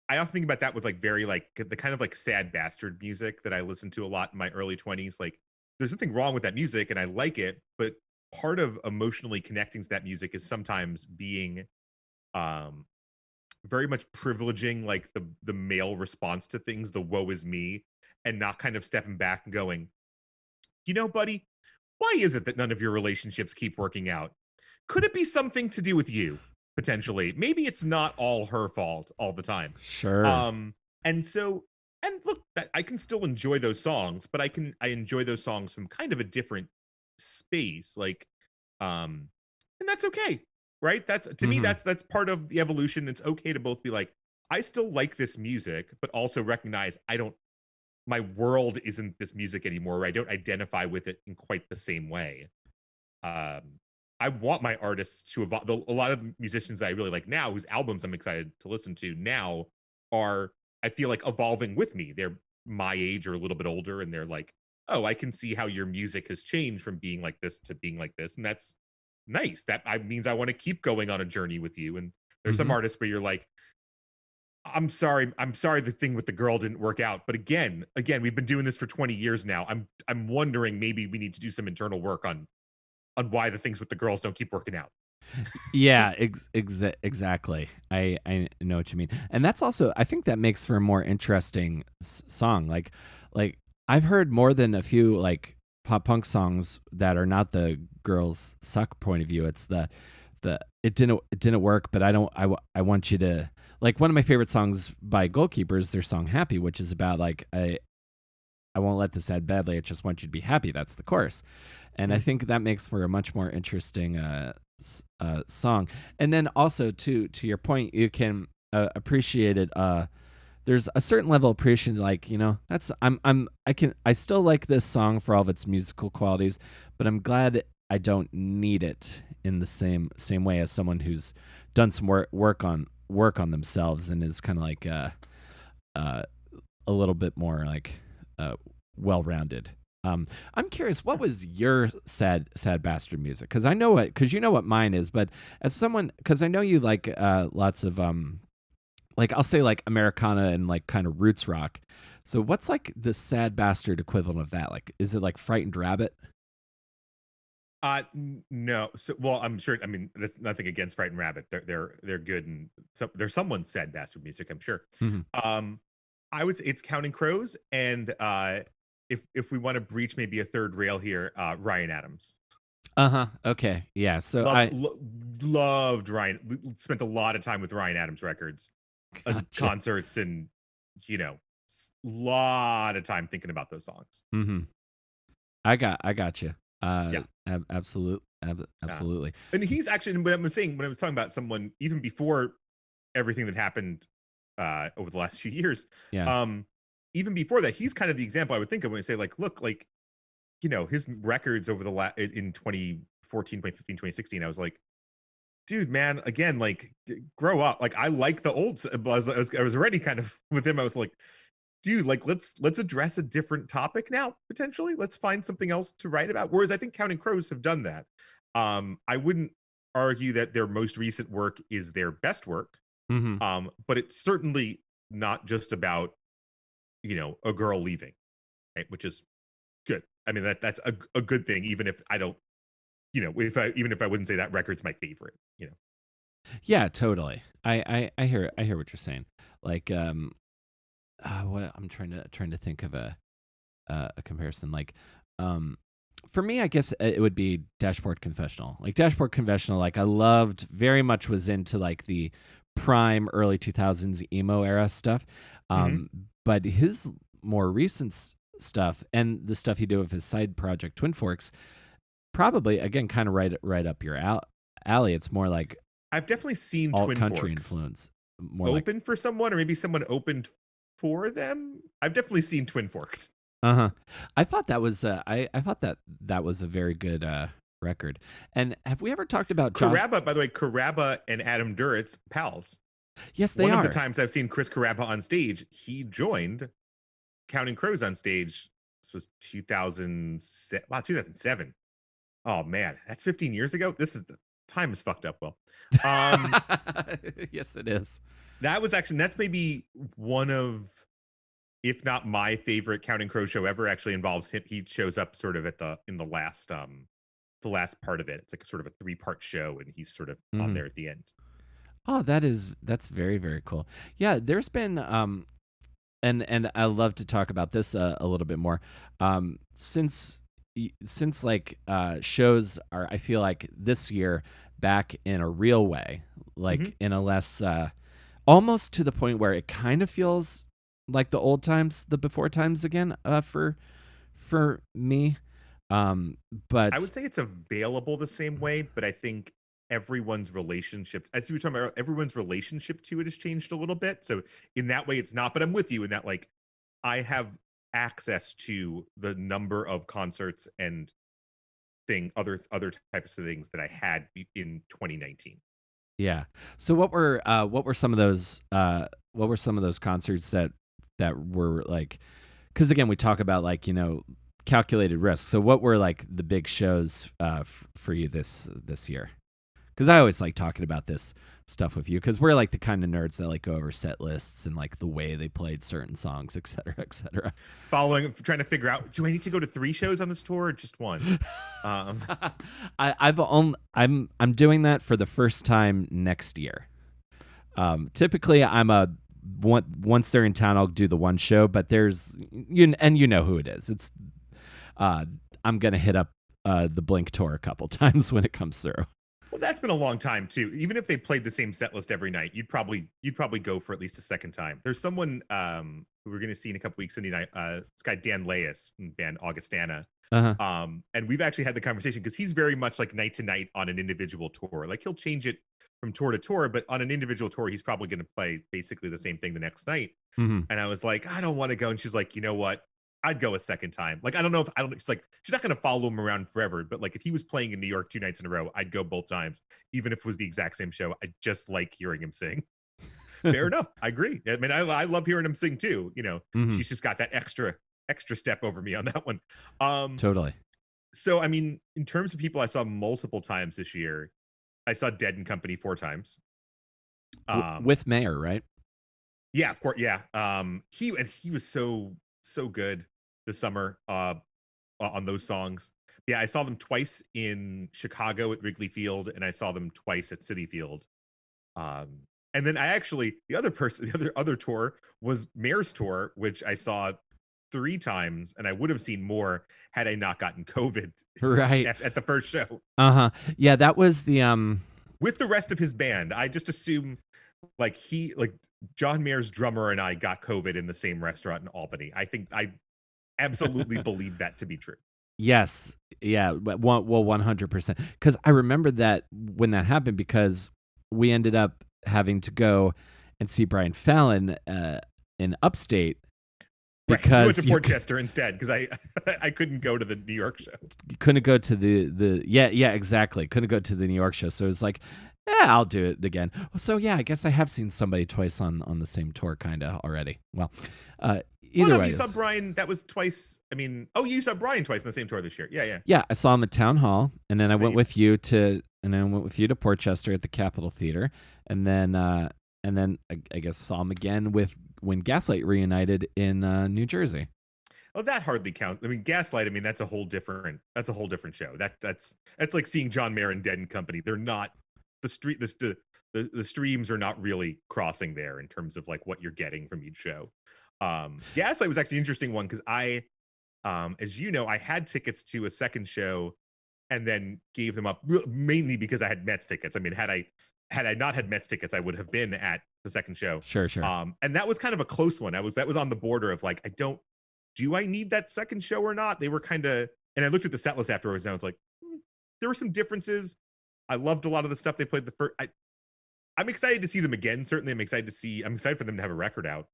I often think about that with like very like the kind of like sad bastard music that I listened to a lot in my early 20s. Like, there's nothing wrong with that music and I like it, but part of emotionally connecting to that music is sometimes being um very much privileging like the male response to things, the woe is me, and not kind of stepping back and going, you know, buddy, why is it that none of your relationships keep working out? Could it be something to do with you? Potentially, maybe it's not all her fault all the time. Sure. um and so, and look, that I can still enjoy those songs, but I enjoy those songs from kind of a different space, like, and that's okay, right? That's, to me, Mhm. that's part of the evolution. It's okay to both be like, I still like this music, but also recognize I don't, my world isn't this music anymore. I don't identify with it in quite the same way. um I want my artists to evolve. A lot of musicians that I really like now, whose albums I'm excited to listen to now, are, I feel like, evolving with me. They're my age or a little bit older, and they're like, oh, I can see how your music has changed from being like this to being like this, and that's nice. That means I want to keep going on a journey with you. And there's some Mhm. artists where you're like, I'm sorry the thing with the girl didn't work out. But again, we've been doing this for 20 years now. I'm wondering, maybe we need to do some internal work on why the things with the girls don't keep working out. Yeah, exactly. I know what you mean. And that's also, I think that makes for a more interesting song. Like I've heard more than a few like pop punk songs that are not the girls suck point of view. It's the it didn't work, but I want you to, like, one of my favorite songs by Goalkeeper is their song Happy, which is about like I won't let this end badly. I just want you to be happy. That's the chorus. And I Mm. think that makes for a much more interesting song. And then also to your point, you can appreciate it. There's a certain level of appreciation, like, that's I still like this song for all of its musical qualities, but I'm glad I don't need it in the same way as someone who's done some work on themselves and is kind of like uh, a little bit more like uh, well rounded. I'm curious, what was your sad bastard music? Because I know what, because you know what mine is, but as someone, because I know you like lots of like, I'll say like Americana and like kind of roots rock. So what's like the sad bastard equivalent of that? Like, is it like Frightened Rabbit? No. So, well, I'm sure. I mean, that's nothing against Frightened Rabbit. They're good, and there's someone's sad bastard music, I'm sure. Mm-hmm. Um, I would say it's Counting Crows, and if we want to breach maybe a third rail here, Ryan Adams. Uh huh. Okay. Yeah. So Loved I loved Ryan. Spent a lot of time with Ryan Adams records and gotcha. concerts, and you know, lot of time thinking about those songs. Mm-hmm. I got you. Yeah. Uh, Absolutely. and he's actually, when I was saying, when I was talking about someone even before everything that happened over the last few years, Yeah. um, even before that, he's kind of the example I would think of when I say, like, look, like, his records over the in 2014, 2015, 2016, I was like, dude, man, again, like grow up. Like I like the old. I was already kind of with him. I was like, dude, like let's address a different topic now potentially. Let's find something else to write about. Whereas I think Counting Crows have done that. I wouldn't argue that their most recent work is their best work. Mm-hmm. But it's certainly not just about a girl leaving, right? Which is good. I mean that's a good thing, even if I don't, if I wouldn't say that record's my favorite. Yeah, totally. I hear what you're saying. Like what I'm trying to think of a comparison. Like for me, I guess it would be Dashboard Confessional. Like Dashboard Confessional, like I loved very much, was into like the prime early 2000s emo era stuff. Mm-hmm. But his more recent stuff and the stuff he did with his side project Twin Forks, probably again kind of right up your alley. It's more like I've definitely seen alt Twin country Forks influence, more like open for someone, or maybe someone opened for them. I've definitely seen Twin Forks. uh-huh. I thought that was I thought that was a very good record. And have we ever talked about Josh? Caraba, by the way, Caraba and Adam Duritz, pals. Yes, they One of are. the times I've seen Chris Caraba on stage, he joined Counting Crows on stage. This was 2007. Wow, 2007. Oh man, that's 15 years ago. This is the time is fucked up. Well, um, Yes, it is. that's maybe one of, if not my favorite Counting Crows show ever. Actually involves him. He shows up sort of in the last part of it. It's like a sort of a 3-part show, and he's sort of on Mhm. there at the end. Oh, that's very very cool. Yeah, there's been and I love to talk about this a little bit more. Since like shows are, I feel like this year back in a real way, Mm-hmm. like in a less almost to the point where it kind of feels like the old times, the before times again, for me. Um I but would say it's available the same way, but I think everyone's relationship, as we were talking about, everyone's relationship to it has changed a little bit. So in that way, it's not. But I'm with you in that, like, I have access to the number of concerts and other types of things that I had in 2019. Yeah. So what were some of those concerts that were like, cuz again we talk about like, calculated risk. So what were like the big shows for you this year? Cuz I always like talking about this stuff with you, cuz we're like the kind of nerds that like go over set lists and like the way they played certain songs, et cetera, et cetera. Trying to figure out, do I need to go to 3 shows on this tour or just one? Um, I'm doing that for the first time next year. Typically, once they're in town, I'll do the one show. But there's you know who it is. It's uh, I'm gonna hit up the Blink tour a couple times when it comes through. Well, that's been a long time too. Even if they played the same set list every night, you'd probably go for at least a second time. There's someone who we're going to see in a couple weeks Sunday night. This guy Dan Leas from the band Augustana. Uh-huh. And we've actually had the conversation because he's very much like night to night on an individual tour. Like he'll change it from tour to tour, but on an individual tour, he's probably going to play basically the same thing the next night. Mm-hmm. And I was like, I don't want to go. And she's like, you know what? I'd go a second time. Like, I don't know if I don't. She's like, she's not going to follow him around forever. But like, if he was playing in New York 2 nights in a row, I'd go both times, even if it was the exact same show. I just like hearing him sing. Fair enough. I agree. I mean, I love hearing him sing too. Mm-hmm. She's just got that extra step over me on that one. Totally. So I mean, in terms of people I saw multiple times this year, I saw Dead and Company 4 times. With Mayer, right? Yeah, of course. Yeah. He was so good this summer on those songs. Yeah, I saw them twice in Chicago at Wrigley Field, and I saw them twice at Citi Field. And then the other tour was Mayer's tour, which I saw 3 times, and I would have seen more had I not gotten COVID Right. at the first show. Uh-huh. Yeah, that was the With the rest of his band, I just assume like John Mayer's drummer and I got COVID in the same restaurant in Albany. I absolutely believe that to be true. Yes. Yeah. Well, 100%. Because I remember that when that happened, because we ended up having to go and see Brian Fallon in upstate. Because right. You went to Portchester instead, because I couldn't go to the New York show. You couldn't go to the yeah, exactly. Couldn't go to the New York show. So it was like, Yeah, I'll do it again. So yeah, I guess I have seen somebody twice on the same tour, kind of already. Well, Well, either no, way, you saw Brian. That was twice. I mean, oh, you saw Brian twice in the same tour this year. Yeah, yeah. yeah, I saw him at Town Hall, and then I Yeah, went with you to, and then I went with you to Portchester at the Capitol Theater, and then I guess saw him again with when Gaslight reunited in New Jersey. oh, that hardly counts. I mean, Gaslight. I mean, that's a whole different show. That's like seeing John Mayer and Dead and Company. They're not the street. The streams are not really crossing there in terms of like what you're getting from each show. Gaslight was actually an interesting one because as you know, I had tickets to a second show and then gave them up mainly because I had Mets tickets. I mean, had I not had Mets tickets, I would have been at the second show. Sure, sure. And that was kind of a close one. That was on the border of like, do I need that second show or not? They were kind of, and I looked at the set list afterwards and I was like, there were some differences. I loved a lot of the stuff they played the first. I'm excited to see them again. Certainly, I'm excited for them to have a record out.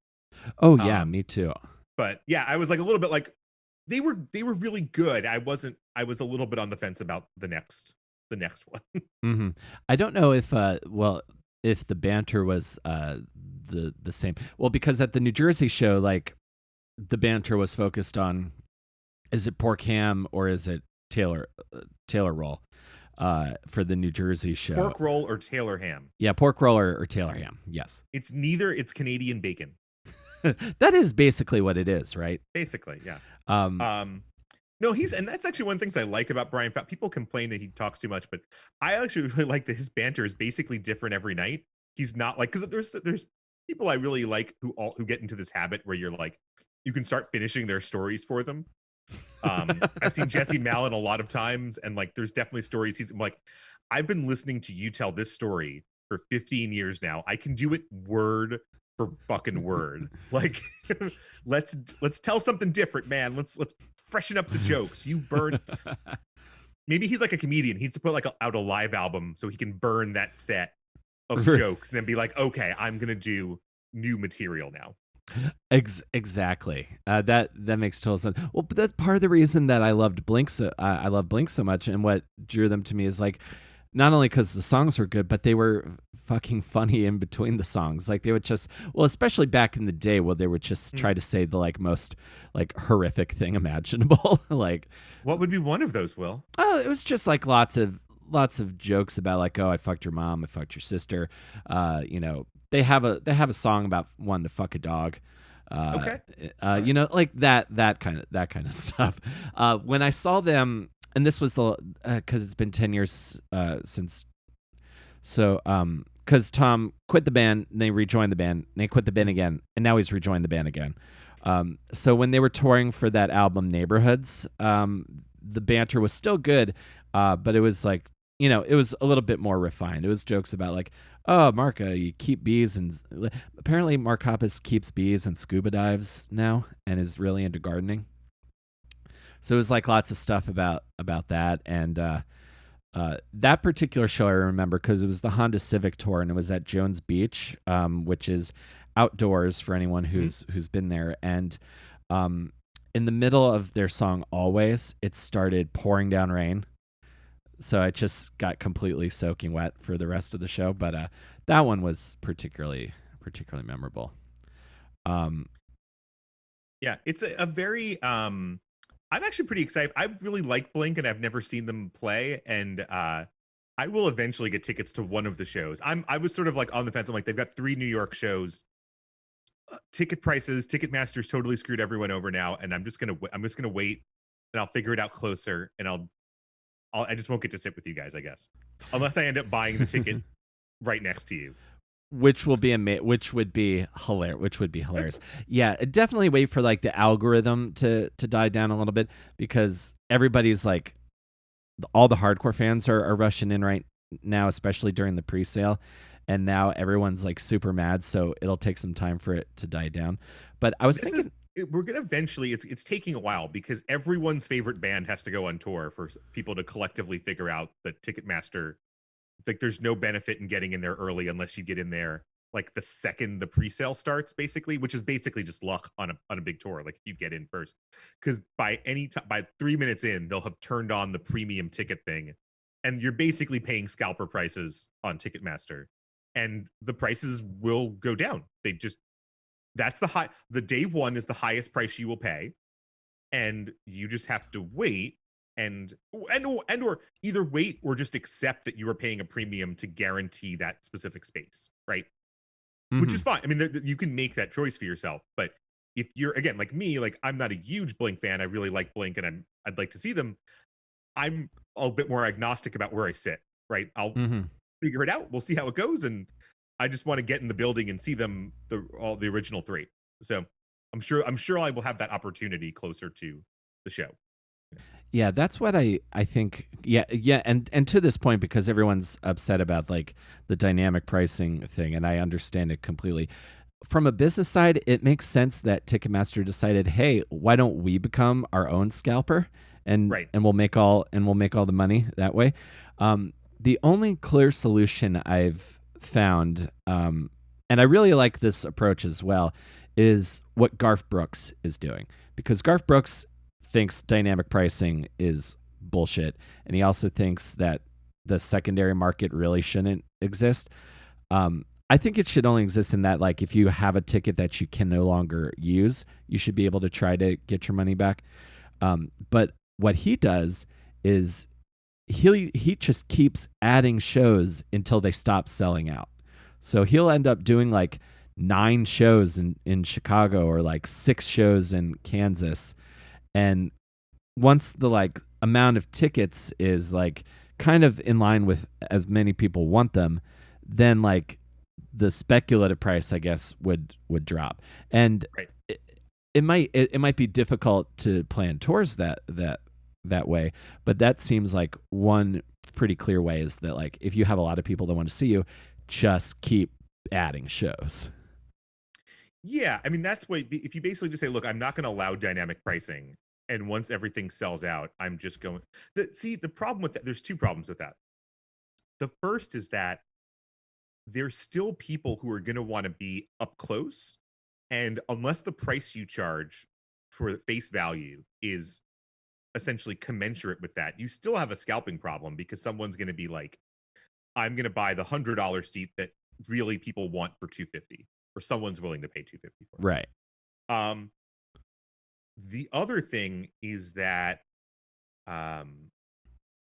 Oh yeah, Um, me too. but yeah, I was like a little bit like they were really good. I was a little bit on the fence about the next one. Hmm. I don't know if well, if the banter was the same. Well, because at the New Jersey show, like the banter was focused on, is it pork ham or is it Taylor roll for the New Jersey show. Pork roll or Taylor ham. Yeah, pork roll or Taylor ham. Yes. It's neither. It's Canadian bacon. That is basically what it is, right? Basically, yeah. Um, No, and that's actually one of the things I like about Brian Fowler. People complain that he talks too much, but I actually really like that his banter is basically different every night. He's not like, because there's people I really like who get into this habit where you're like, you can start finishing their stories for them. I've seen Jesse Malin a lot of times, and like there's definitely stories he's like, I've been listening to you tell this story for 15 years now. I can do it word for fucking word. Like let's tell something different, man. Let's freshen up the jokes. You burn. Maybe he's like a comedian. He needs to put like out a live album so he can burn that set of jokes and then be like, okay, I'm gonna do new material now. Exactly. That makes total sense. Well, but that's part of the reason that I loved Blink. I love Blink so much, and what drew them to me is like, not only because the songs were good, but they were fucking funny in between the songs. Like they would just, well, especially back in the day, where they would just try to say the like most like horrific thing imaginable. Like, what would be one of those, Will? oh, it was just like lots of jokes about like, oh, I fucked your mom, I fucked your sister. You know, they have a song about wanting to fuck a dog. Okay. You know, like that kind of stuff. When I saw them, and this was the because it's been 10 years since. So because Tom quit the band, and they rejoined the band, and they quit the band again, and now he's rejoined the band again. So when they were touring for that album Neighborhoods, the banter was still good, but it was like, you know, it was a little bit more refined. It was jokes about like, oh, Mark, you keep bees, and apparently Mark Hoppus keeps bees and scuba dives now, and is really into gardening. So it was like lots of stuff about that, and that particular show I remember because it was the Honda Civic tour, and it was at Jones Beach, which is outdoors for anyone who's been there, and in the middle of their song "Always," it started pouring down rain. So I just got completely soaking wet for the rest of the show, but that one was particularly memorable. Yeah, it's a very I'm actually pretty excited. I really like Blink and I've never seen them play, and I will eventually get tickets to one of the shows. I was sort of like on the fence. I'm like, they've got 3 New York shows. Ticket prices, Ticketmaster's totally screwed everyone over now, and I'm just gonna wait, and I'll figure it out closer, and I just won't get to sit with you guys, I guess, unless I end up buying the ticket right next to you. Which would be hilarious. Yeah, definitely wait for like the algorithm to die down a little bit, because everybody's like, all the hardcore fans are rushing in right now, especially during the pre-sale, and now everyone's like super mad, so it'll take some time for it to die down. But I was thinking, we're gonna eventually. It's taking a while because everyone's favorite band has to go on tour for people to collectively figure out that Ticketmaster, like, there's no benefit in getting in there early unless you get in there like the second the pre-sale starts, basically, which is basically just luck on a big tour. Like, if you get in first, because by 3 minutes in, they'll have turned on the premium ticket thing, and you're basically paying scalper prices on Ticketmaster, and the prices will go down. They just that's the day one is the highest price you will pay, and you just have to wait or either wait or just accept that you are paying a premium to guarantee that specific space, right? Which Mm-hmm. is fine. I mean, you can make that choice for yourself, but if you're again like me, like I'm not a huge Blink fan. I really like Blink, and I'd like to see them. I'm a bit more agnostic about where I sit, right? I'll Mm-hmm. figure it out. We'll see how it goes, and I just want to get in the building and see them all the original three. So I'm sure I will have that opportunity closer to the show. Yeah, that's what I think. Yeah, yeah, and to this point, because everyone's upset about like the dynamic pricing thing, and I understand it completely. From a business side, it makes sense that Ticketmaster decided, hey, why don't we become our own scalper, Right. and we'll make all the money that way. The only clear solution I've found, and I really like this approach as well, is what Garth Brooks is doing, because Garth Brooks thinks dynamic pricing is bullshit, and he also thinks that the secondary market really shouldn't exist. I think it should only exist in that, like, if you have a ticket that you can no longer use, you should be able to try to get your money back. But what he does is he just keeps adding shows until they stop selling out. So he'll end up doing like 9 shows in Chicago, or like 6 shows in Kansas. And once the like amount of tickets is like kind of in line with as many people want them, then like the speculative price, I guess, would drop. And Right. it might be difficult to plan tours that way, but that seems like one pretty clear way, is that like if you have a lot of people that want to see you, just keep adding shows. Yeah, I mean that's what if you basically just say, look, I'm not going to allow dynamic pricing, and once everything sells out, I'm just going. The problem with that, there's two problems with that. The first is that there's still people who are going to want to be up close, and unless the price you charge for face value is essentially commensurate with that, you still have a scalping problem, because someone's going to be like, I'm going to buy the $100 seat that really people want for 250, or someone's willing to pay 250 for. Right. Um, the other thing is that um,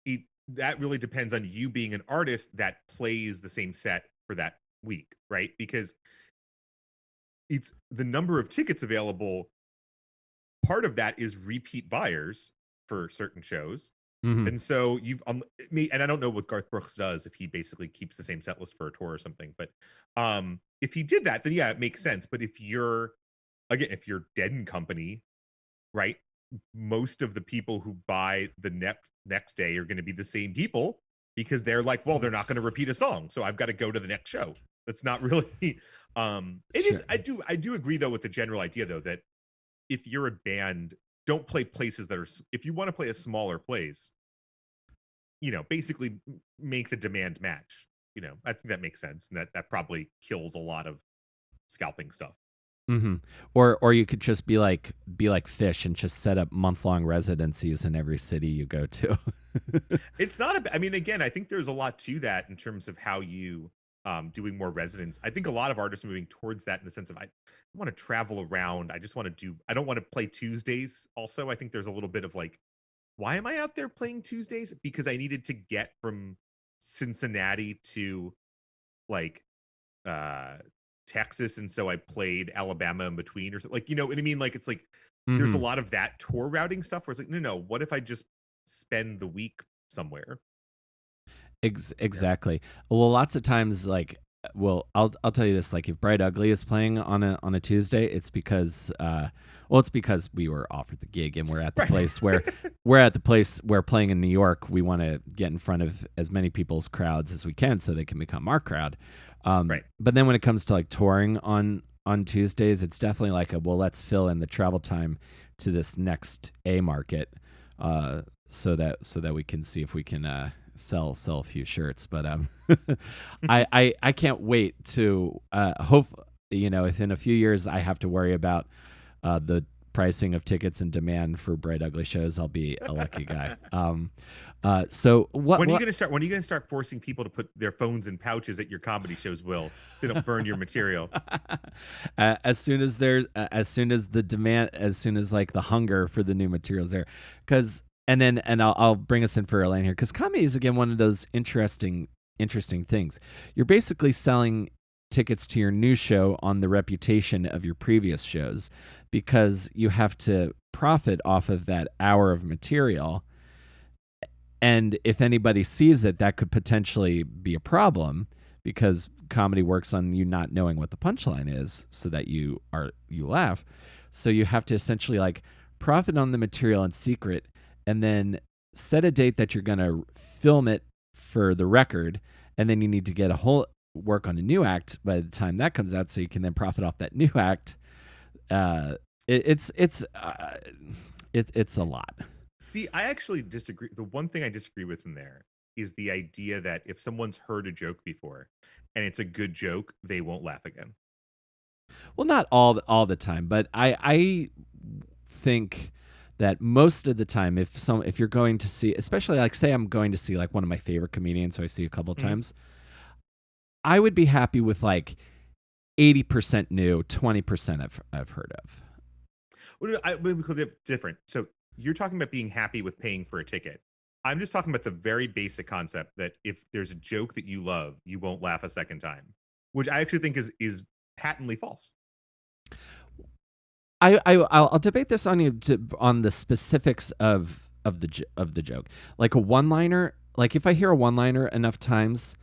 it that really depends on you being an artist that plays the same set for that week, right? Because it's the number of tickets available. Part of that is repeat buyers for certain shows. Mm-hmm. And so you've me, and I don't know what Garth Brooks does, if he basically keeps the same set list for a tour or something, but if he did that, then yeah, it makes sense. But if you're Dead and Company, right? Most of the people who buy the next day are going to be the same people, because they're like, well, they're not going to repeat a song, so I've got to go to the next show. That's not really it is. Sure. I do agree though with the general idea though, that if you're a band, don't play places that are, if you want to play a smaller place, basically make the demand match. I think that makes sense, and that probably kills a lot of scalping stuff. Mm-hmm. Or you could just be like Fish and just set up month-long residencies in every city you go to. It's not I mean, again, I think there's a lot to that in terms of how you doing more residents. I think a lot of artists are moving towards that, in the sense of, I want to travel around. I don't want to play Tuesdays. Also, I think there's a little bit of like, why am I out there playing Tuesdays? Because I needed to get from Cincinnati to like uh Texas, and so I played Alabama in between, or something. Like, you know what I mean? Like, it's like there's a Mm-hmm. lot of that tour routing stuff where it's like, no, what if I just spend the week somewhere? Yeah. Exactly. Well, lots of times, like, well, I'll tell you this: like, if Bright Ugly is playing on a Tuesday, it's because, it's because we were offered the gig, and Right. we're at the place where, playing in New York, we want to get in front of as many people's crowds as we can, so they can become our crowd. Right. But then when it comes to like touring on Tuesdays, it's definitely like a, well, let's fill in the travel time to this next A market, so that we can see if we can sell a few shirts. But I can't wait to hope, if in a few years I have to worry about the pricing of tickets and demand for bright ugly shows, I'll be a lucky guy. So what? When are you What? going to start? When are you going to start forcing people to put their phones in pouches at your comedy shows, Will, so they don't burn your material? As soon as there's, as soon as the demand, as soon as like the hunger for the new materials there, because and I'll bring us in for a line here because comedy is again one of those interesting things. You're basically selling tickets to your new show on the reputation of your previous shows because you have to profit off of that hour of material. And if anybody sees it, that could potentially be a problem because comedy works on you not knowing what the punchline is so that you laugh. So you have to essentially like profit on the material in secret and then set a date that you're going to film it for the record, and then you need to get a whole work on a new act by the time that comes out so you can then profit off that new act. It's a lot. See, I actually disagree. The one thing I disagree with in there is the idea that if someone's heard a joke before and it's a good joke, they won't laugh again. Well, not all the time, but I think that most of the time, if you're going to see, especially like say I'm going to see like one of my favorite comedians who I see a couple of times, I would be happy with like 80% new, 20% I've heard of. Well, different. So you're talking about being happy with paying for a ticket. I'm just talking about the very basic concept that if there's a joke that you love, you won't laugh a second time, which I actually think is patently false. I'll debate this on on the specifics of the joke. Like a one liner, like if I hear a one liner enough times,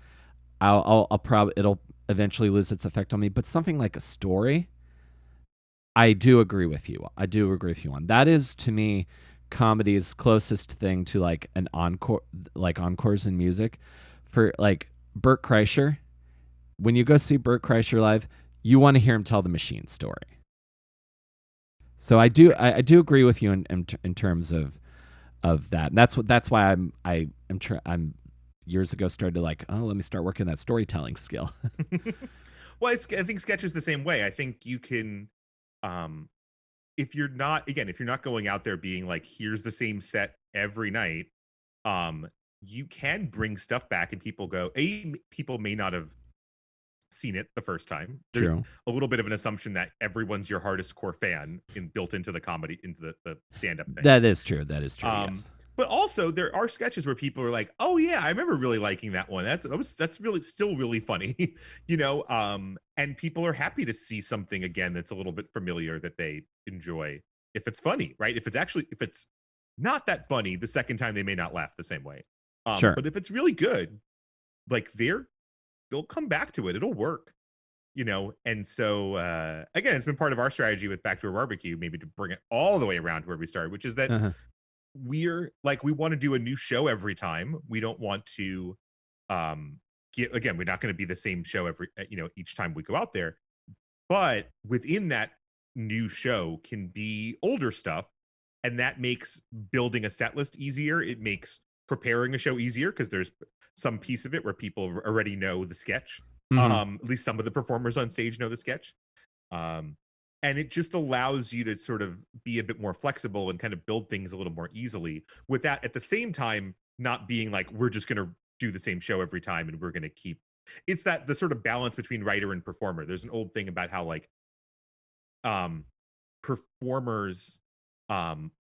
I'll probably it'll eventually lose its effect on me. But something like a story, I do agree with you. I do agree with you on that. Is to me comedy's closest thing to like an encore, like encores in music. For like Bert Kreischer, when you go see Bert Kreischer live, you want to hear him tell the Machine story. So I do agree with you in terms of that. And that's why I'm years ago started to like, oh, let me start working that storytelling skill. Well, I think sketch is the same way. I think you can, if you're not going out there being like, here's the same set every night, you can bring stuff back and people go, people may not have seen it the first time. There's True. a little bit of an assumption that everyone's your hardest core fan built into the comedy, into the stand-up thing. That is true. That is true. Yes. But also there are sketches where people are like, oh yeah, I remember really liking that one. That's really still really funny. And people are happy to see something again that's a little bit familiar that they enjoy if it's funny, right? If it's not that funny, the second time they may not laugh the same way. Sure. But if it's really good, like they'll come back to it. It'll work, And so, again, it's been part of our strategy with Backdoor BBQ, maybe to bring it all the way around to where we started, which is that we want to do a new show every time. We don't want to, we're not going to be the same show each time we go out there. But within that new show can be older stuff. And that makes building a set list easier. It makes preparing a show easier because there's some piece of it where people already know the sketch. At least some of the performers on stage know the sketch. And it just allows you to sort of be a bit more flexible and kind of build things a little more easily with that at the same time, not being like, we're just going to do the same show every time and we're going to keep. It's the sort of balance between writer and performer. There's an old thing about how like performers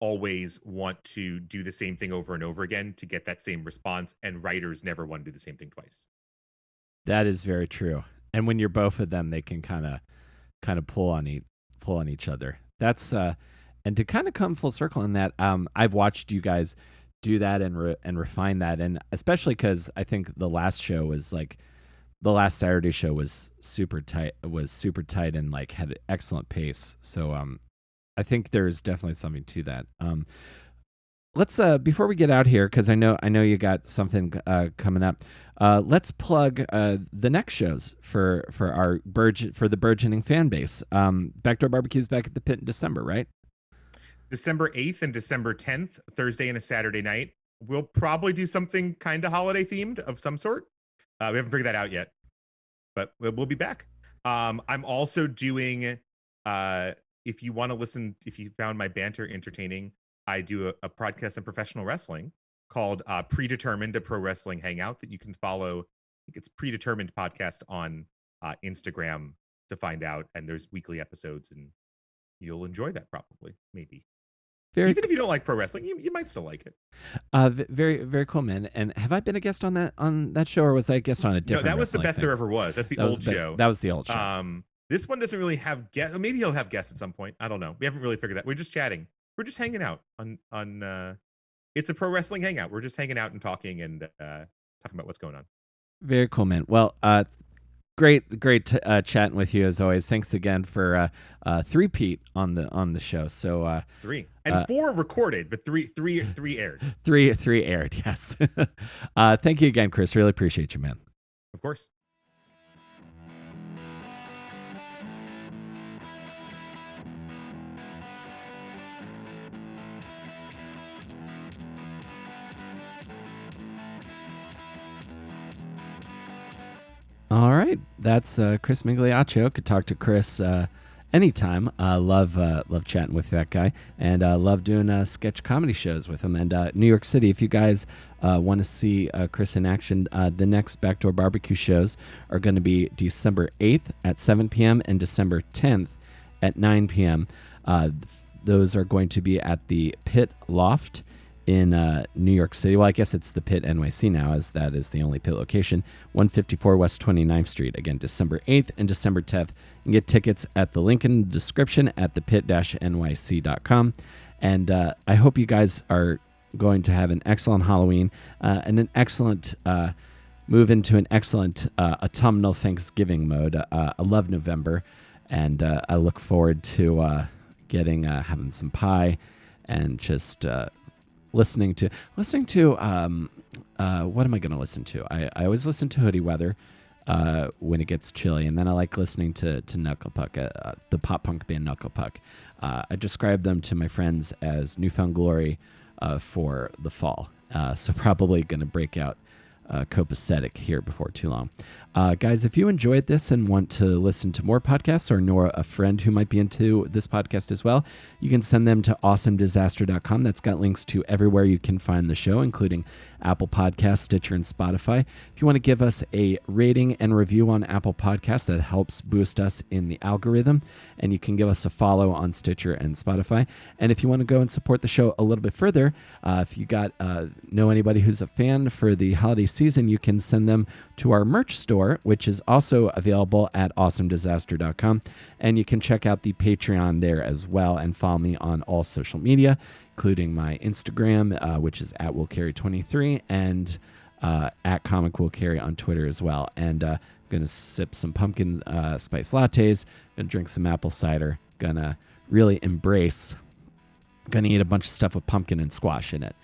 always want to do the same thing over and over again to get that same response, and writers never want to do the same thing twice. That is very true. And when you're both of them, they can kind of pull on each other. That's and to kind of come full circle in that, I've watched you guys do that and refine that, and especially because I think the last show was like the last Saturday show was super tight and like had an excellent pace. So I think there's definitely something to that. Let's before we get out here, because I know you got something coming up. Let's plug the next shows for the burgeoning fan base. Backdoor BBQ's back at the Pit in December, right? December 8th and December 10th, Thursday and a Saturday night. We'll probably do something kind of holiday themed of some sort. We haven't figured that out yet, but we'll be back. I'm also doing if you want to listen, if you found my banter entertaining, I do a podcast on professional wrestling called Predetermined, a pro wrestling hangout that you can follow. I think it's Predetermined Podcast on Instagram to find out. And there's weekly episodes, and you'll enjoy that probably, maybe. Even if you don't like pro wrestling, you might still like it. Very, very cool, man. And have I been a guest on that show, or was I a guest on a different? No, that was the best there ever was. That's the old show. That was the old show. This one doesn't really have guests. Maybe he'll have guests at some point. I don't know. We haven't really figured that. We're just chatting. We're just hanging out on. It's a pro wrestling hangout. We're just hanging out and talking and talking about what's going on. Very cool, man. Well, great chatting with you as always. Thanks again for three-peat on the show. So 3 and 4 recorded, but three aired. Three aired. Yes. Thank you again, Chris. Really appreciate you, man. Of course. All right, that's Chris Migliaccio. Could talk to Chris anytime. Love chatting with that guy, and love doing sketch comedy shows with him. And New York City, if you guys want to see Chris in action, the next Backdoor BBQ shows are going to be December 8th at 7 p.m. and December 10th at 9 p.m. Those are going to be at the Pit Loft in New York City. Well, I guess it's the Pit NYC now, as that is the only Pit location. 154 West 29th Street. Again, December 8th and December 10th. You can get tickets at the link in the description at thepit-nyc.com. And I hope you guys are going to have an excellent Halloween and an excellent move into an excellent autumnal Thanksgiving mode. I love November, and I look forward to having some pie and just listening to what am I going to listen to? I always listen to Hoodie Weather when it gets chilly, and then I like listening to Knuckle Puck, the pop punk band Knuckle Puck. I describe them to my friends as newfound glory for the fall, so probably going to break out copacetic here before too long. Guys, if you enjoyed this and want to listen to more podcasts or know a friend who might be into this podcast as well, you can send them to awesomedisaster.com. That's got links to everywhere you can find the show, including Apple Podcasts, Stitcher, and Spotify. If you want to give us a rating and review on Apple Podcasts, that helps boost us in the algorithm, and you can give us a follow on Stitcher and Spotify. And if you want to go and support the show a little bit further, if you know anybody who's a fan for the holiday season, you can send them to our merch store, which is also available at awesomedisaster.com. And you can check out the Patreon there as well and follow me on all social media, including my Instagram, which is at willcarry23, and at Comic Will Carry on Twitter as well. And I'm going to sip some pumpkin spice lattes, going to drink some apple cider, going to really embrace, going to eat a bunch of stuff with pumpkin and squash in it.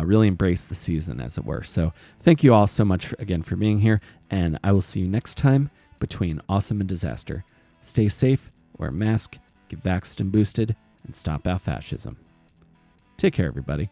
Really embrace the season, as it were. So thank you all so much again for being here, and I will see you next time between Awesome and Disaster. Stay safe, wear a mask, get vaxxed and boosted, and stomp out fascism. Take care, everybody.